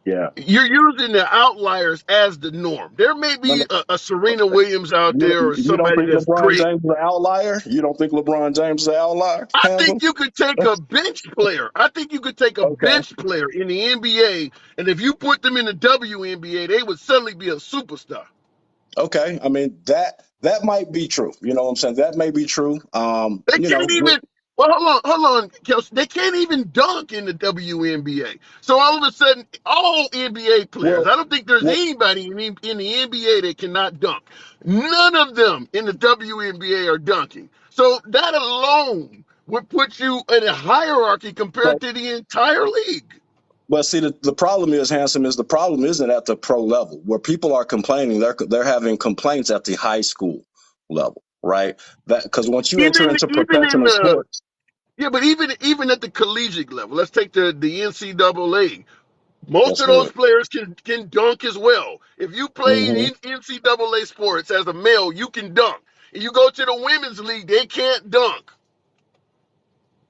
Yeah. you're using the outliers as the norm. There may I be mean, a Serena Williams out there or you don't somebody think that's LeBron great. James is an outlier? You don't think LeBron James is an outlier, I Hansel? think you could take a bench player. I think you could take a Okay. bench player in the NBA, and if you put them in the WNBA, they would suddenly be a superstar. Okay. I mean, that might be true. You know what I'm saying? That may be true. They can't even. Well, hold on, Kelsey. They can't even dunk in the WNBA. So all of a sudden, all NBA players. well, I don't think there's well, anybody in the NBA that cannot dunk. None of them in the WNBA are dunking. So that alone would put you in a hierarchy compared so, to the entire league. but see, the problem is, Handsome, is the problem isn't at the pro level where people are complaining. They're having complaints at the high school level, right? That because once you enter into Even in professional the sports, yeah, but even at the collegiate level, let's take the NCAA. Most that's of those good. players can dunk as well. If you play Hmm. in NCAA sports as a male, you can dunk. And you go to the women's league, they can't dunk.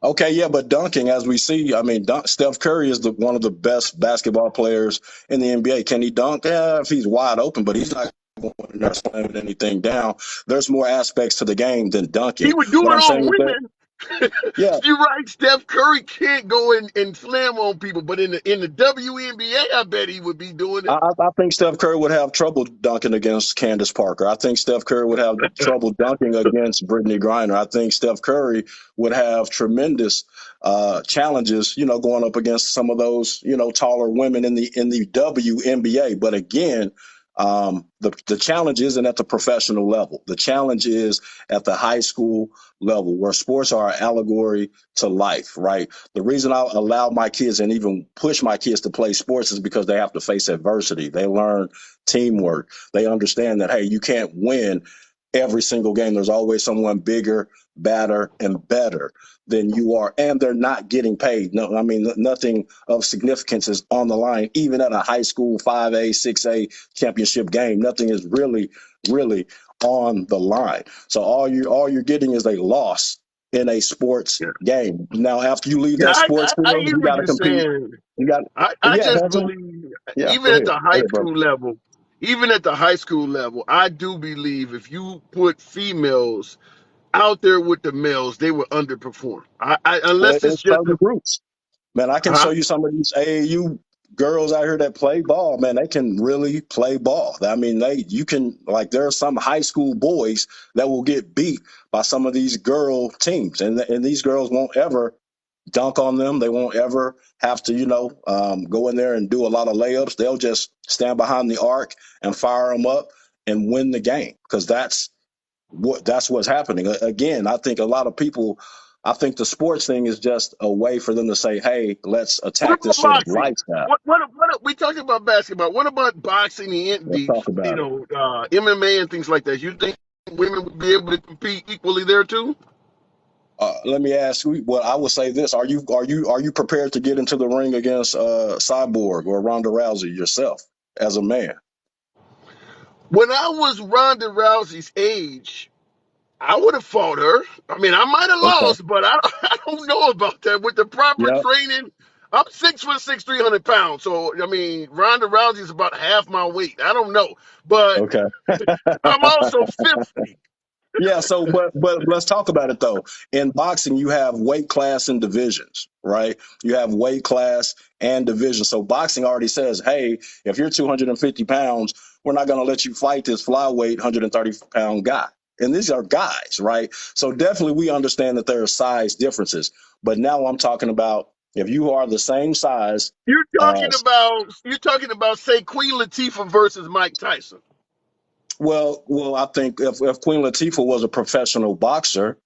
Okay, yeah, but dunking, as we see, I mean, Steph Curry is one of the best basketball players in the NBA. Can he dunk? Yeah, if he's wide open, but he's not going in there slamming anything down. There's more aspects to the game than He dunking. would do What it I'm saying on is that, women. yeah, You're right. Steph Curry can't go in and slam on people, but in the WNBA, I bet he would be doing it. I think Steph Curry would have trouble dunking against Candace Parker. I think Steph Curry would have trouble dunking against Brittany Griner. I think Steph Curry would have tremendous challenges, going up against some of those, taller women in the WNBA. But again, the challenge isn't at the professional level. The challenge is at the high school level, where sports are an allegory to life, right? The reason I allow my kids and even push my kids to play sports is because they have to face adversity. They learn teamwork. They understand that, hey, you can't win every single game. There's always someone bigger, badder, and better than you are. And they're not getting paid. No, I mean, nothing of significance is on the line, even at a high school 5A, 6A championship game. Nothing is really, really on the line. So all you're getting is a loss in a sports Yeah, game. Now, after you leave yeah, that sports I field, hear you what got to you're compete. saying. You got, I yeah, just Hanson. believe, Yeah, even go at ahead. the Go high ahead, brother. school level, even at the high school level, I do believe if you put females out there with the males, they will underperform. Well, Unless it's it's just certain groups. Man, I can huh? show you some of these AAU girls out here that play ball. Man, they can really play ball. I mean, you can like there are some high school boys that will get beat by some of these girl teams, and these girls won't ever dunk on them. They won't ever have to, go in there and do a lot of layups. They'll just stand behind the arc and fire them up and win the game because that's what's happening. Again, I think a lot of people. I think the sports thing is just a way for them to say, "Hey, let's What attack about this sort of boxing? lifestyle." What we talking about basketball? What about boxing, Let's talk about it. MMA and things like that? You think women would be able to compete equally there too? Let me ask you. Well, I would say this: Are you prepared to get into the ring against Cyborg or Ronda Rousey yourself as a man? When I was Ronda Rousey's age, I would have fought her. I mean, I might have Okay. lost, but I don't know about that. With the proper Yeah. training, I'm 6'6", 300 pounds. So I mean, Ronda Rousey is about half my weight. I don't know, but Okay. I'm also 50. Yeah, so but let's talk about it though. In boxing, you have weight class and divisions, right? You have weight class and division. So boxing already says, hey, if you're 250 pounds, we're not going to let you fight this flyweight 130-pound guy. And these are guys, right? So definitely we understand that there are size differences. But now I'm talking about if you are the same size, uh, You're talking about say Queen Latifah versus Mike Tyson. well, I think if Queen Latifah was a professional boxer,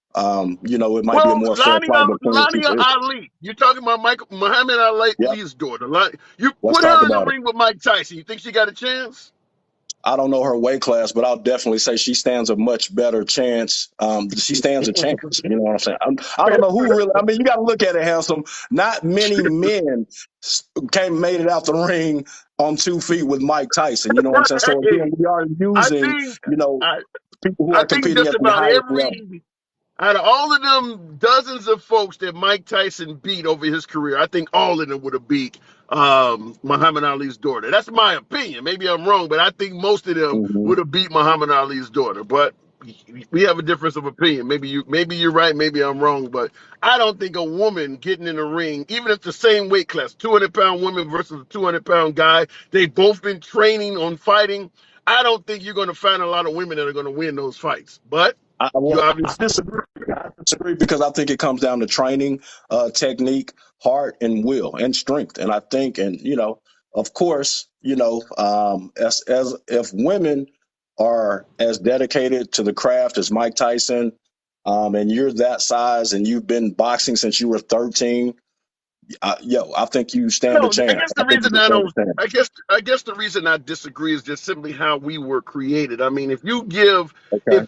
it might be a Well, more fair fight, but Queen Lania Latifah isn't. Ali. You're talking about Muhammad Yep. Ali's daughter. You Let's put talk her in the about it. ring with Mike Tyson. You think she got a chance? I don't know her weight class, but I'll definitely say she stands a much better chance. She stands a chance. You know what I'm saying? I don't know who really. I mean, you got to look at it, handsome. Not many men made it out the ring on 2 feet with Mike Tyson. You know what I'm saying? So again, Hey, we are I using think I, people who I are think competing just at the about highest level. every out of all of them dozens of folks that Mike Tyson beat over his career, I think all of them would have beat Muhammad Ali's daughter. That's my opinion. Maybe I'm wrong, but I think most of them Hmm. would have beat Muhammad Ali's daughter. But we have a difference of opinion. Maybe you're right. Maybe I'm wrong. But I don't think a woman getting in the ring, even if the same weight class, 200-pound woman versus a 200-pound guy, they've both been training on fighting. I don't think you're going to find a lot of women that are going to win those fights. But you I obviously. disagree. I disagree because I think it comes down to training, technique, heart, and will, and strength. And I think, and of course, as if women are as dedicated to the craft as Mike Tyson, and you're that size, and you've been boxing since you were 13, I think you stand a No, I chance. guess I the think you reason can I stand don't, a chance. I guess the reason I disagree is just simply how we were created. I mean, Okay.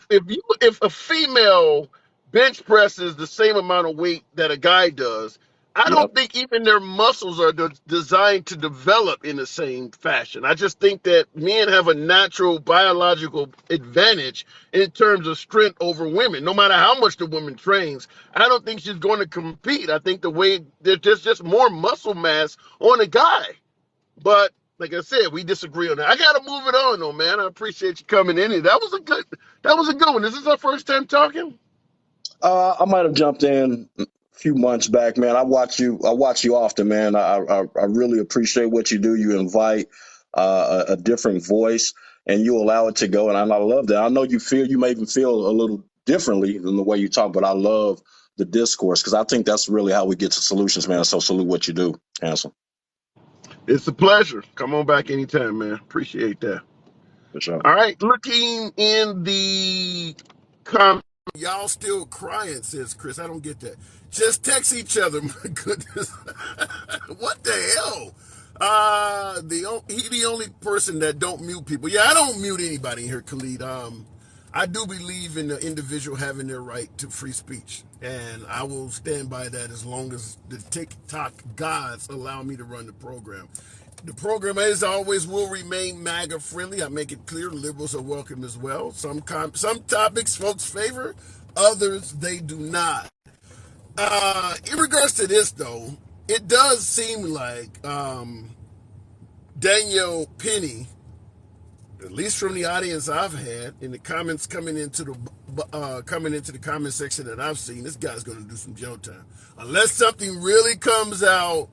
if a female bench presses the same amount of weight that a guy does, I don't Yep. think even their muscles are designed to develop in the same fashion. I just think that men have a natural biological advantage in terms of strength over women. No matter how much the woman trains, I don't think she's going to compete. I think the way there's just more muscle mass on a guy. But like I said, we disagree on that. I gotta move it on though, man. I appreciate you coming in. That was a good one. Is this our first time talking? I might have jumped in a few months back, man. I watch you often, man. I really appreciate what you do. You invite a different voice, and you allow it to go, and I love that. I know you may even feel a little differently than the way you talk, but I love the discourse because I think that's really how we get to solutions, man. So salute what you do, handsome, It's a pleasure. Come on back anytime, man. Appreciate that. for sure. All right, looking in the comments. Y'all still crying, says Chris. I don't get that. Just text each other. My goodness. What the hell? He the only person that don't mute people. Yeah, I don't mute anybody in here, Khalid. I do believe in the individual having their right to free speech, and I will stand by that as long as the TikTok gods allow me to run the program. The program, as always, will remain MAGA friendly. I make it clear liberals are welcome as well. Some topics folks favor, others they do not. In regards to this, though, it does seem like Danielle Penny, at least from the audience I've had, in the comments coming into the comment section that I've seen, this guy's going to do some jail time unless something really comes out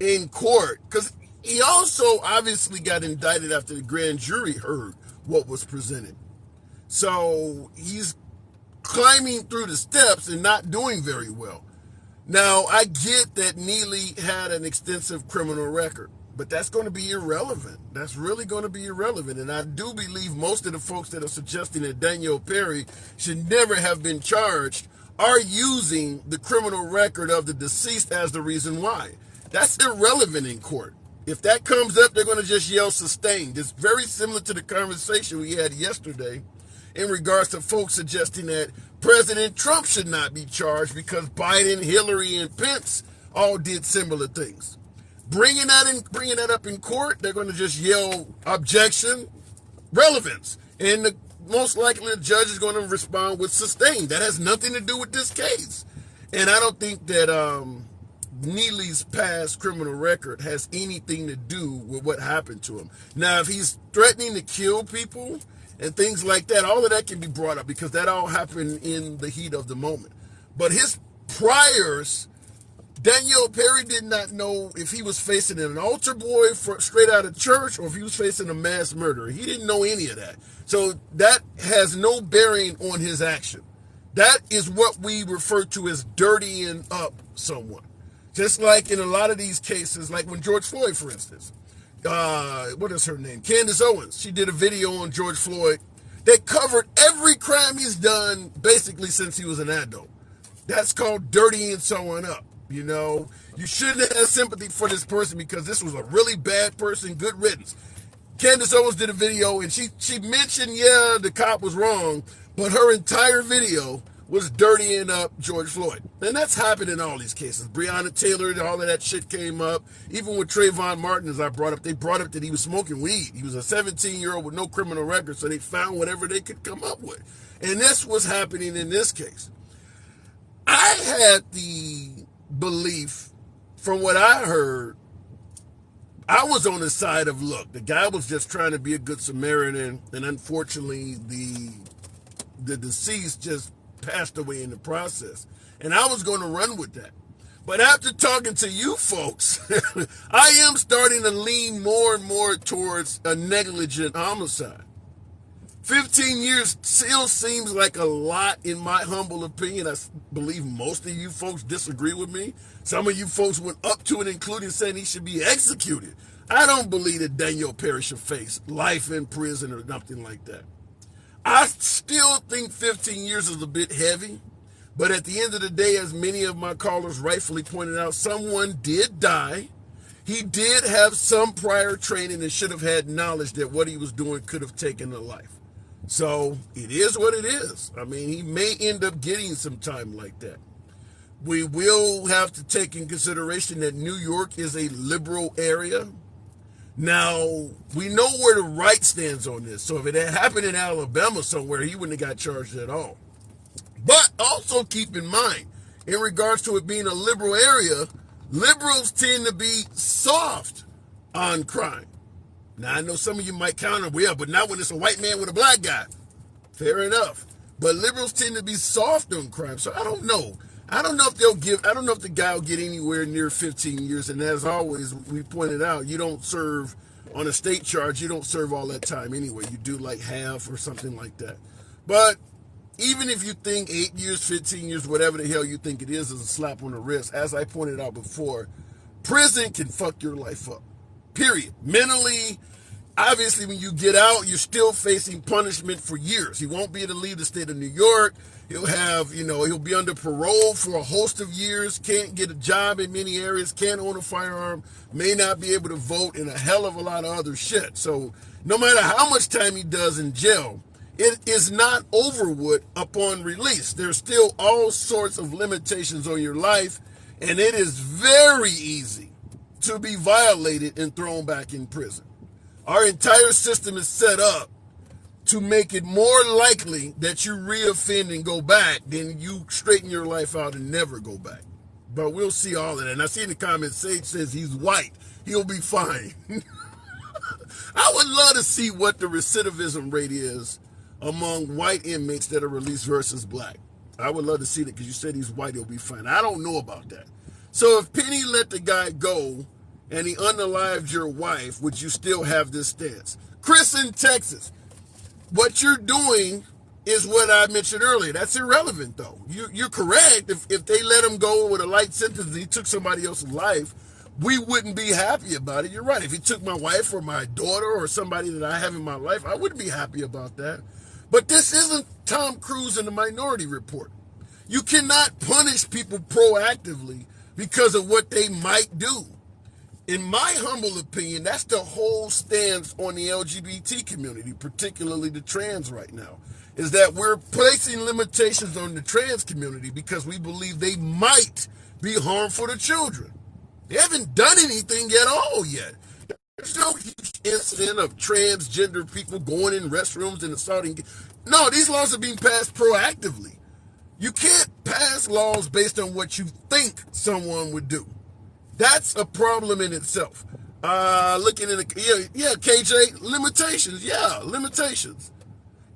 in court. Because he also obviously got indicted after the grand jury heard what was presented. So he's climbing through the steps and not doing very well. Now, I get that Neely had an extensive criminal record, but that's going to be irrelevant. That's really going to be irrelevant. And I do believe most of the folks that are suggesting that Daniel Perry should never have been charged are using the criminal record of the deceased as the reason why. That's irrelevant in court. If that comes up, they're going to just yell sustained. It's very similar to the conversation we had yesterday in regards to folks suggesting that President Trump should not be charged because Biden, Hillary, and Pence all did similar things. Bringing that up in court, they're going to just yell objection, relevance, and most likely the judge is going to respond with sustained. That has nothing to do with this case, and I don't think that Neely's past criminal record has anything to do with what happened to him. Now, if he's threatening to kill people and things like that, all of that can be brought up because that all happened in the heat of the moment. But his priors, Daniel Perry did not know if he was facing an altar boy straight out of church or if he was facing a mass murderer. He didn't know any of that. So that has no bearing on his action. That is what we refer to as dirtying up someone. Just like in a lot of these cases, like when George Floyd, for instance, what is her name? Candace Owens. She did a video on George Floyd that covered every crime he's done basically since he was an adult. That's called dirtying someone up. You know, you shouldn't have sympathy for this person because this was a really bad person. Good riddance. Candace Owens did a video and she mentioned, yeah, the cop was wrong, but her entire video was dirtying up George Floyd. And that's happened in all these cases. Breonna Taylor, all of that shit came up. Even with Trayvon Martin, as I brought up, they brought up that he was smoking weed. He was a 17-year-old with no criminal record, so they found whatever they could come up with. And this was happening in this case. I had the belief, from what I heard, I was on the side of, look, the guy was just trying to be a good Samaritan, and unfortunately, the deceased just passed away in the process. And I was going to run with that. But after talking to you folks, I am starting to lean more and more towards a negligent homicide. 15 years still seems like a lot in my humble opinion. I believe most of you folks disagree with me. Some of you folks went up to it, including saying he should be executed. I don't believe that Daniel Perry should face life in prison or nothing like that. I still think 15 years is a bit heavy, but at the end of the day, as many of my callers rightfully pointed out, someone did die. He did have some prior training and should have had knowledge that what he was doing could have taken a life. So it is what it is. I mean, he may end up getting some time like that. We will have to take in consideration that New York is a liberal area. Now, we know where the right stands on this. So if it had happened in Alabama somewhere, he wouldn't have got charged at all. But also keep in mind, in regards to it being a liberal area, liberals tend to be soft on crime. Now, I know some of you might counter, well, but not when it's a white man with a black guy. Fair enough. But liberals tend to be soft on crime. So I don't know. I don't know if the guy will get anywhere near 15 years. And as always, we pointed out, you don't serve on a state charge. You don't serve all that time anyway. You do like half or something like that. But even if you think 8 years, 15 years, whatever the hell you think it is a slap on the wrist, as I pointed out before, prison can fuck your life up. Period. Mentally, obviously, when you get out, you're still facing punishment for years. He won't be able to leave the state of New York. He'll be under parole for a host of years, can't get a job in many areas, can't own a firearm, may not be able to vote, and a hell of a lot of other shit. So no matter how much time he does in jail, it is not over with upon release. There's still all sorts of limitations on your life, and it is very easy to be violated and thrown back in prison. Our entire system is set up to make it more likely that you reoffend and go back than you straighten your life out and never go back. But we'll see all of that. And I see in the comments, Sage says he's white. He'll be fine. I would love to see what the recidivism rate is among white inmates that are released versus black. I would love to see that because you said he's white, he'll be fine. I don't know about that. So if Penny let the guy go and he unalived your wife, would you still have this stance? Chris in Texas, what you're doing is what I mentioned earlier. That's irrelevant, though. You're correct. If they let him go with a light sentence and he took somebody else's life, we wouldn't be happy about it. You're right. If he took my wife or my daughter or somebody that I have in my life, I wouldn't be happy about that. But this isn't Tom Cruise in the Minority Report. You cannot punish people proactively because of what they might do. In my humble opinion, that's the whole stance on the LGBT community, particularly the trans right now, is that we're placing limitations on the trans community because we believe they might be harmful to children. They haven't done anything at all yet. There's no huge incident of transgender people going in restrooms and assaulting. No, these laws are being passed proactively. You can't pass laws based on what you think someone would do. That's a problem in itself. Looking at KJ, limitations. Yeah, limitations.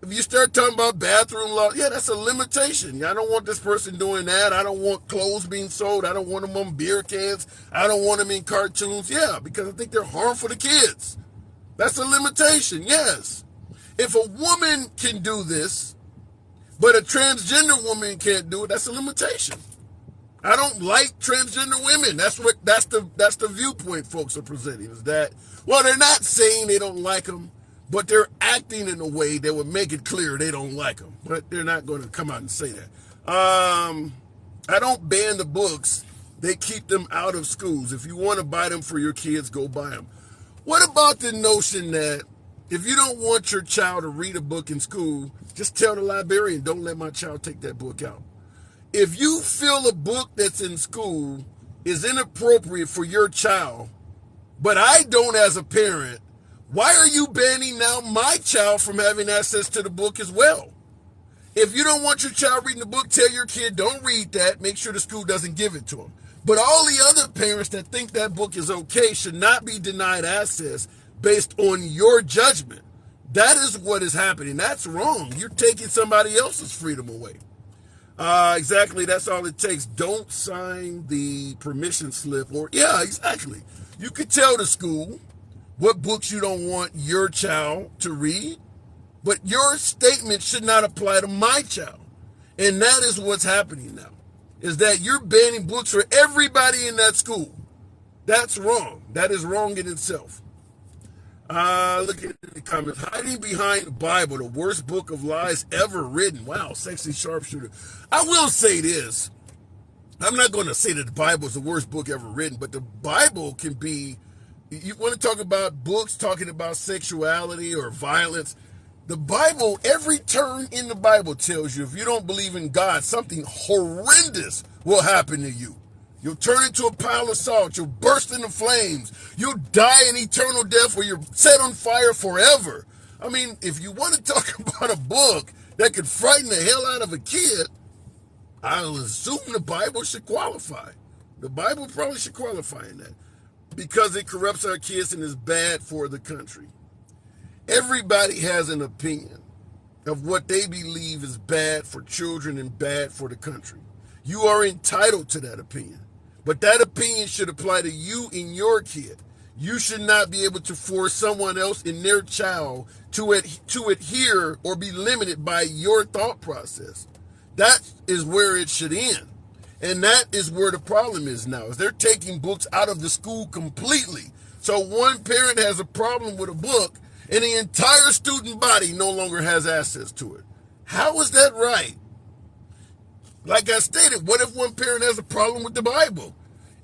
If you start talking about bathroom law, yeah, that's a limitation. I don't want this person doing that. I don't want clothes being sold. I don't want them on beer cans. I don't want them in cartoons. Yeah, because I think they're harmful to kids. That's a limitation, yes. If a woman can do this, but a transgender woman can't do it, that's a limitation. I don't like transgender women. That's the viewpoint folks are presenting, is that, well, they're not saying they don't like them, but they're acting in a way that would make it clear they don't like them. But they're not going to come out and say that. I don't ban the books. They keep them out of schools. If you want to buy them for your kids, go buy them. What about the notion that if you don't want your child to read a book in school, just tell the librarian, don't let my child take that book out? If you feel a book that's in school is inappropriate for your child, but I don't as a parent, why are you banning now my child from having access to the book as well? If you don't want your child reading the book, tell your kid, don't read that. Make sure the school doesn't give it to them. But all the other parents that think that book is okay should not be denied access based on your judgment. That is what is happening. That's wrong. You're taking somebody else's freedom away. Exactly, that's all it takes. Don't sign the permission slip yeah, exactly. You could tell the school what books you don't want your child to read, but your statement should not apply to my child. And that is what's happening now, is that you're banning books for everybody in that school. That's wrong. That is wrong in itself. Looking at the comments, hiding behind the Bible, the worst book of lies ever written. Wow, sexy sharpshooter. I will say this. I'm not going to say that the Bible is the worst book ever written, but the Bible can be, you want to talk about books talking about sexuality or violence. The Bible, every turn in the Bible tells you if you don't believe in God, something horrendous will happen to you. You'll turn into a pile of salt. You'll burst into flames. You'll die an eternal death where you're set on fire forever. I mean, if you want to talk about a book that could frighten the hell out of a kid, I'll assume the Bible should qualify. The Bible probably should qualify in that because it corrupts our kids and is bad for the country. Everybody has an opinion of what they believe is bad for children and bad for the country. You are entitled to that opinion. But that opinion should apply to you and your kid. You should not be able to force someone else and their child to adhere or be limited by your thought process. That is where it should end. And that is where the problem is now, is they're taking books out of the school completely. So one parent has a problem with a book and the entire student body no longer has access to it. How is that right? Like I stated, what if one parent has a problem with the Bible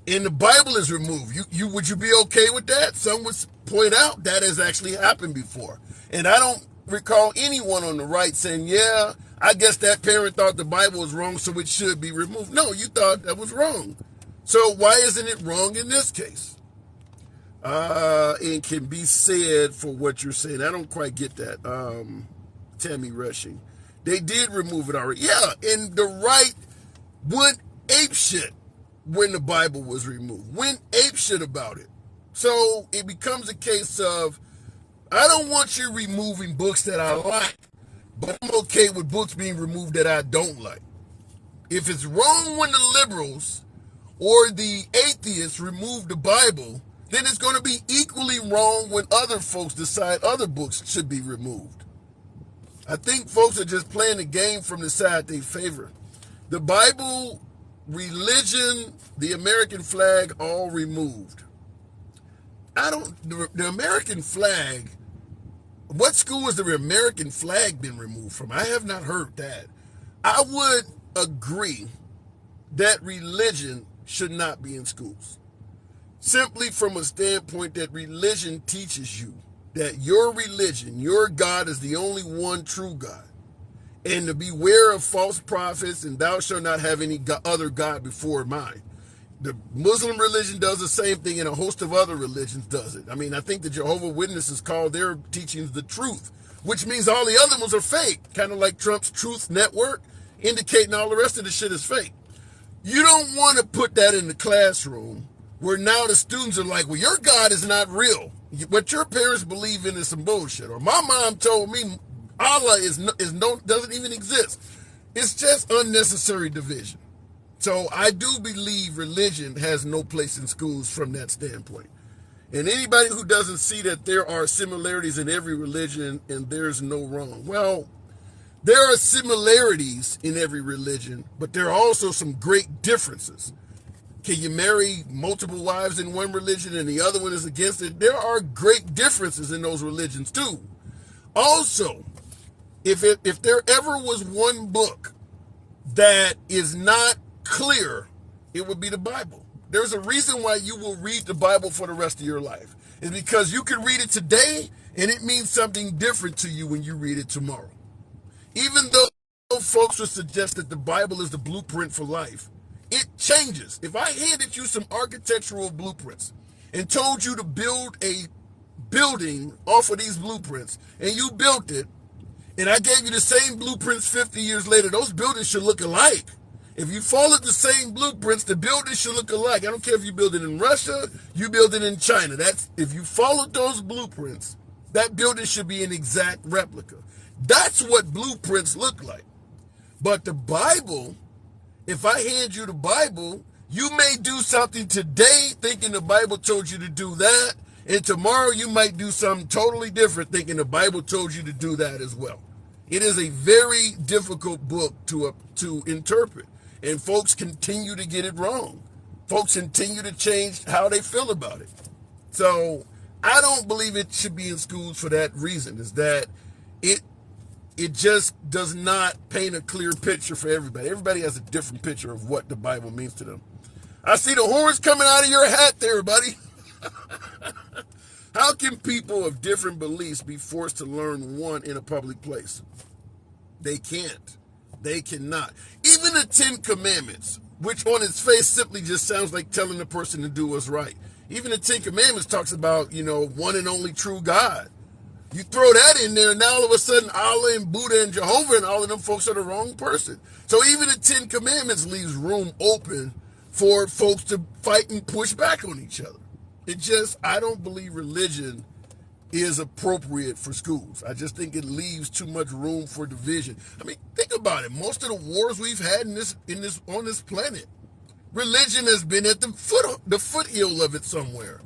and the Bible is removed? Would you be okay with that? Some would point out that has actually happened before. And I don't recall anyone on the right saying, yeah, I guess that parent thought the Bible was wrong, so it should be removed. No, you thought that was wrong. So why isn't it wrong in this case? And can be said for what you're saying. I don't quite get that. Tammy Rushing. They did remove it already. Yeah, and the right went apeshit when the Bible was removed. Went apeshit about it. So it becomes a case of, I don't want you removing books that I like, but I'm okay with books being removed that I don't like. If it's wrong when the liberals or the atheists remove the Bible, then it's going to be equally wrong when other folks decide other books should be removed. I think folks are just playing the game from the side they favor. The Bible, religion, the American flag, all removed. The American flag, what school has the American flag been removed from? I have not heard that. I would agree that religion should not be in schools. Simply from a standpoint that religion teaches you that your religion, your God, is the only one true God. And to beware of false prophets, and thou shalt not have any other God before mine. The Muslim religion does the same thing, and a host of other religions does it. I mean, I think the Jehovah's Witnesses call their teachings the truth, which means all the other ones are fake, kind of like Trump's Truth Network, indicating all the rest of the shit is fake. You don't want to put that in the classroom where now the students are like, well, your God is not real. What your parents believe in is some bullshit. Or my mom told me Allah doesn't even exist. It's just unnecessary division. So I do believe religion has no place in schools from that standpoint. And anybody who doesn't see that there are similarities in every religion and there's no wrong, well, there are similarities in every religion, but there are also some great differences. Can you marry multiple wives in one religion and the other one is against it? There are great differences in those religions too. Also, if there ever was one book that is not clear, it would be the Bible. There's a reason why you will read the Bible for the rest of your life. It's because you can read it today and it means something different to you when you read it tomorrow. Even though folks would suggest that the Bible is the blueprint for life, it changes. If I handed you some architectural blueprints and told you to build a building off of these blueprints, and you built it, and I gave you the same blueprints 50 years later, those buildings should look alike. If you followed the same blueprints, the buildings should look alike. I don't care if you build it in Russia, you build it in China. If you followed those blueprints, that building should be an exact replica. That's what blueprints look like. But the Bible, if I hand you the Bible, you may do something today thinking the Bible told you to do that, and tomorrow you might do something totally different thinking the Bible told you to do that as well. It is a very difficult book to interpret, and folks continue to get it wrong. Folks continue to change how they feel about it. So I don't believe it should be in schools for that reason, is that it just does not paint a clear picture for everybody. Everybody has a different picture of what the Bible means to them. I see the horns coming out of your hat there, buddy. How can people of different beliefs be forced to learn one in a public place? They can't. They cannot. Even the 10 Commandments, which on its face simply just sounds like telling the person to do what's right. Even the 10 Commandments talks about, one and only true God. You throw that in there, and now all of a sudden Allah and Buddha and Jehovah and all of them folks are the wrong person. So even the 10 Commandments leaves room open for folks to fight and push back on each other. I don't believe religion is appropriate for schools. I just think it leaves too much room for division. I mean, think about it. Most of the wars we've had on this planet, religion has been at the foothill of it somewhere.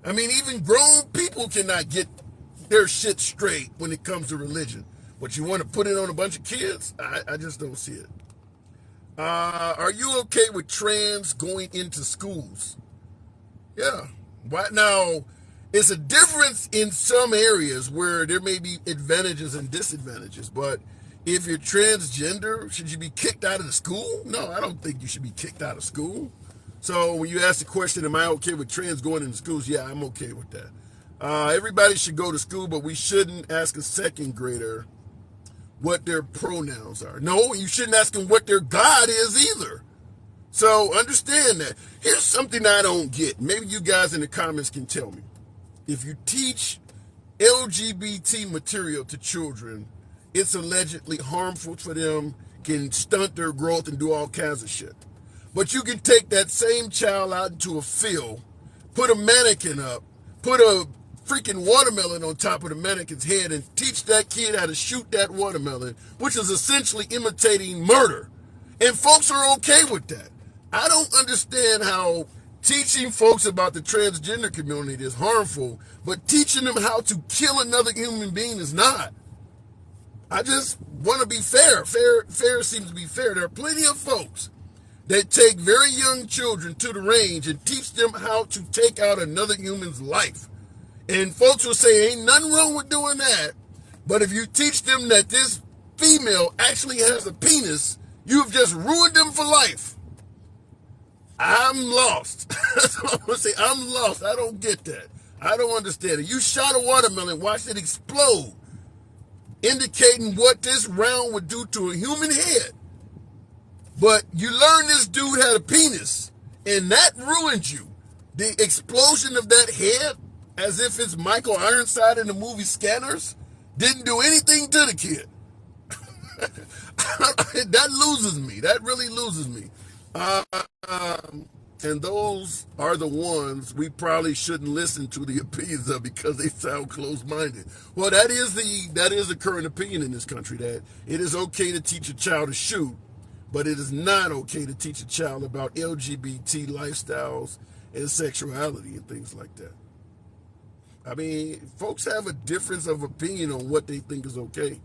I mean, even grown people cannot get their shit straight when it comes to religion. But you want to put it on a bunch of kids? I just don't see it. Are you okay with trans going into schools? Yeah. Right now, it's a difference in some areas where there may be advantages and disadvantages. But if you're transgender, should you be kicked out of the school? No, I don't think you should be kicked out of school. So when you ask the question, am I okay with trans going into schools? Yeah, I'm okay with that. Everybody should go to school, but we shouldn't ask a second grader what their pronouns are. No, you shouldn't ask them what their God is either. So understand that. Here's something I don't get. Maybe you guys in the comments can tell me. If you teach LGBT material to children, it's allegedly harmful for them, can stunt their growth and do all kinds of shit. But you can take that same child out into a field, put a mannequin up, put a freaking watermelon on top of the mannequin's head and teach that kid how to shoot that watermelon, which is essentially imitating murder. And folks are okay with that. I don't understand how teaching folks about the transgender community is harmful, but teaching them how to kill another human being is not. I just want to be fair. Fair seems to be fair. There are plenty of folks that take very young children to the range and teach them how to take out another human's life. And folks will say, ain't nothing wrong with doing that. But if you teach them that this female actually has a penis, you've just ruined them for life. I'm lost. That's what I'm going to say. I'm lost. I don't get that. I don't understand it. You shot a watermelon, watched it explode, indicating what this round would do to a human head. But you learn this dude had a penis, and that ruined you. The explosion of that head, as if it's Michael Ironside in the movie Scanners, didn't do anything to the kid. That loses me. That really loses me. And those are the ones we probably shouldn't listen to the opinions of because they sound closed-minded. Well, that is the current opinion in this country, that it is okay to teach a child to shoot, but it is not okay to teach a child about LGBT lifestyles and sexuality and things like that. I mean, folks have a difference of opinion on what they think is okay.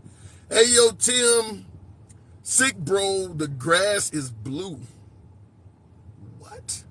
Hey, yo, Tim, sick bro, the grass is blue. What?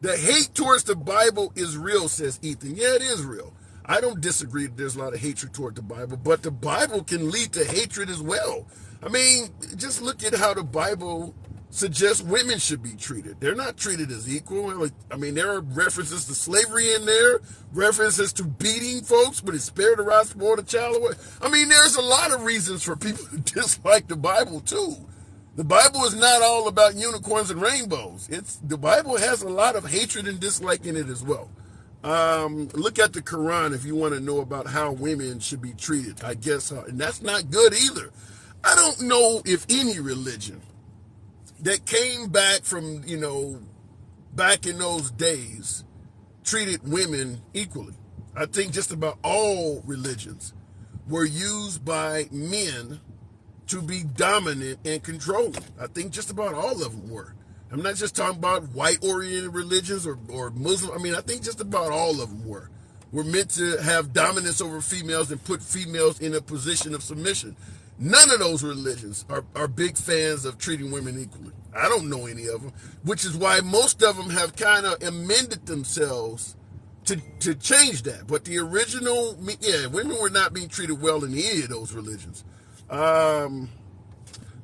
The hate towards the Bible is real, says Ethan. Yeah, it is real. I don't disagree that there's a lot of hatred toward the Bible, but the Bible can lead to hatred as well. I mean, just look at how the Bible suggests women should be treated. They're not treated as equal. I mean, there are references to slavery in there, references to beating folks, but it's spared the rod, spoil the child away. I mean, there's a lot of reasons for people to dislike the Bible, too. The Bible is not all about unicorns and rainbows. The Bible has a lot of hatred and dislike in it as well. Look at the Quran if you want to know about how women should be treated. I guess, and that's not good either. I don't know if any religion that came back from, back in those days treated women equally. I think just about all religions were used by men to be dominant and controlling. I think just about all of them were. I'm not just talking about white-oriented religions or Muslim. I mean, I think just about all of them were meant to have dominance over females and put females in a position of submission. None of those religions are big fans of treating women equally. I don't know any of them, which is why most of them have kind of amended themselves to change that. But the original, women were not being treated well in any of those religions.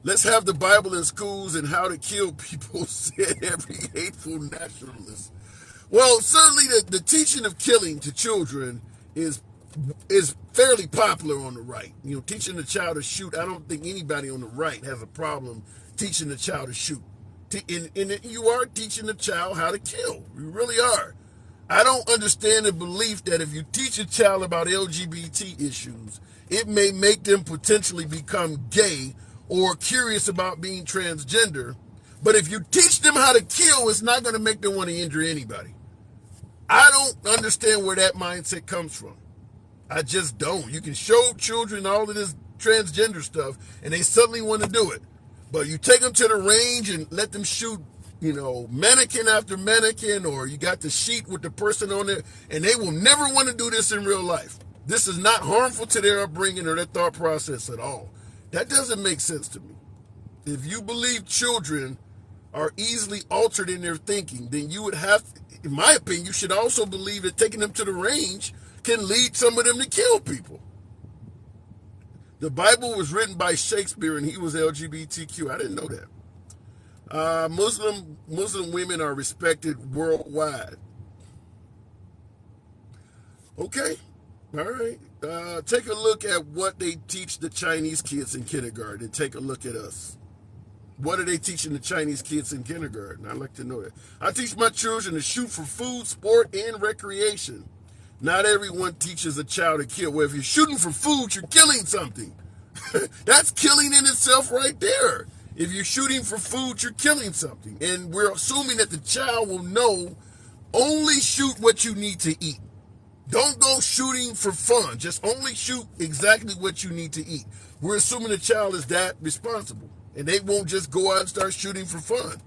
Let's have the Bible in schools and how to kill people, said every hateful nationalist. Well, certainly the teaching of killing to children is fairly popular on the right. Teaching a child to shoot, I don't think anybody on the right has a problem teaching a child to shoot. And you are teaching a child how to kill. You really are. I don't understand the belief that if you teach a child about LGBT issues, it may make them potentially become gay or curious about being transgender. But if you teach them how to kill, it's not going to make them want to injure anybody. I don't understand where that mindset comes from. I just don't. You can show children all of this transgender stuff, and they suddenly want to do it. But you take them to the range and let them shoot, mannequin after mannequin, or you got the sheet with the person on it, and they will never want to do this in real life. This is not harmful to their upbringing or their thought process at all. That doesn't make sense to me. If you believe children are easily altered in their thinking, then you would have, in my opinion, you should also believe that taking them to the range can lead some of them to kill people. The Bible was written by Shakespeare, and he was LGBTQ. I didn't know that. Muslim women are respected worldwide. Okay, all right. Take a look at what they teach the Chinese kids in kindergarten, and take a look at us. What are they teaching the Chinese kids in kindergarten? I'd like to know that. I teach my children to shoot for food, sport, and recreation. Not everyone teaches a child to kill. Well, if you're shooting for food, you're killing something. That's killing in itself right there. If you're shooting for food, you're killing something. And we're assuming that the child will know only shoot what you need to eat. Don't go shooting for fun. Just only shoot exactly what you need to eat. We're assuming the child is that responsible. And they won't just go out and start shooting for fun.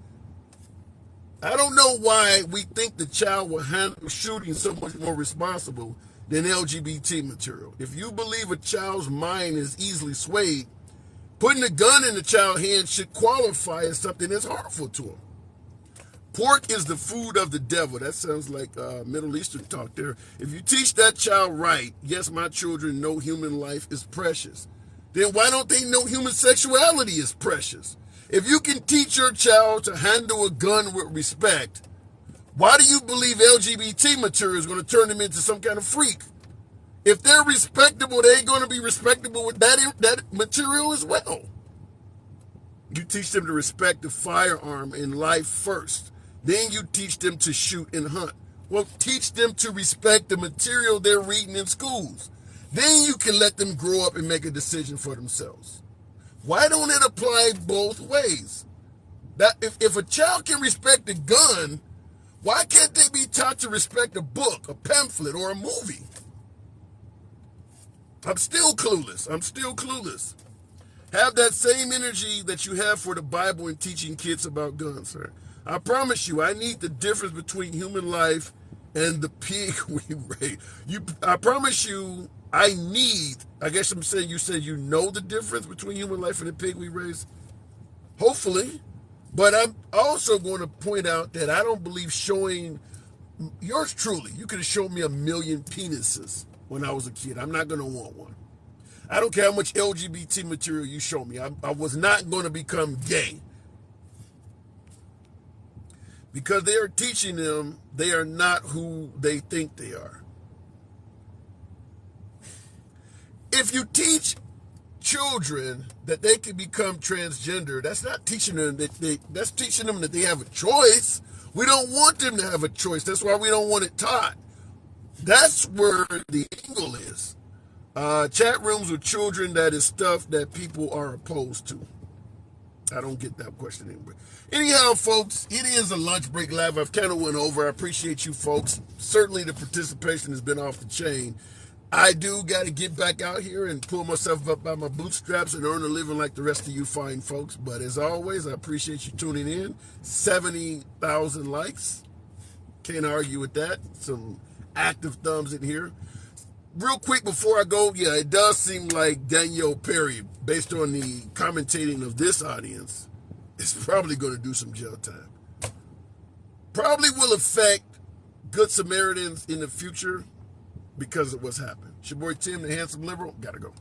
I don't know why we think the child will handle shooting so much more responsible than LGBT material. If you believe a child's mind is easily swayed, putting a gun in the child's hand should qualify as something that's harmful to him. Pork is the food of the devil. That sounds like Middle Eastern talk there. If you teach that child right, yes, my children know human life is precious, then why don't they know human sexuality is precious? If you can teach your child to handle a gun with respect, why do you believe LGBT material is going to turn them into some kind of freak? If they're respectable, they're going to be respectable with that material as well. You teach them to respect the firearm in life first. Then you teach them to shoot and hunt. Well, teach them to respect the material they're reading in schools. Then you can let them grow up and make a decision for themselves. Why don't it apply both ways? That if a child can respect a gun, why can't they be taught to respect a book, a pamphlet, or a movie? I'm still clueless. Have that same energy that you have for the Bible and teaching kids about guns, sir. I promise you, I need the difference between human life and the pig we raise. I promise you, I guess I'm saying you said you know the difference between human life and the pig we raise. Hopefully. But I'm also going to point out that I don't believe showing, yours truly, you could have shown me 1,000,000 penises when I was a kid. I'm not going to want one. I don't care how much LGBT material you show me. I was not going to become gay. Because they are teaching them they are not who they think they are. If you teach children that they can become transgender, that's not teaching them that's teaching them that they have a choice. We don't want them to have a choice. That's why we don't want it taught. That's where the angle is. Chat rooms with children, that is stuff that people are opposed to. I don't get that question anyway. Anyhow, folks, it is a lunch break live. I've kind of went over. I appreciate you folks. Certainly the participation has been off the chain. I do got to get back out here and pull myself up by my bootstraps and earn a living like the rest of you fine folks. But as always, I appreciate you tuning in. 70,000 likes. Can't argue with that. Some active thumbs in here. Real quick before I go, yeah, it does seem like Danielle Perry, based on the commentating of this audience, is probably going to do some jail time. Probably will affect Good Samaritans in the future because of what's happened. It's your boy Tim, the handsome liberal. Gotta go.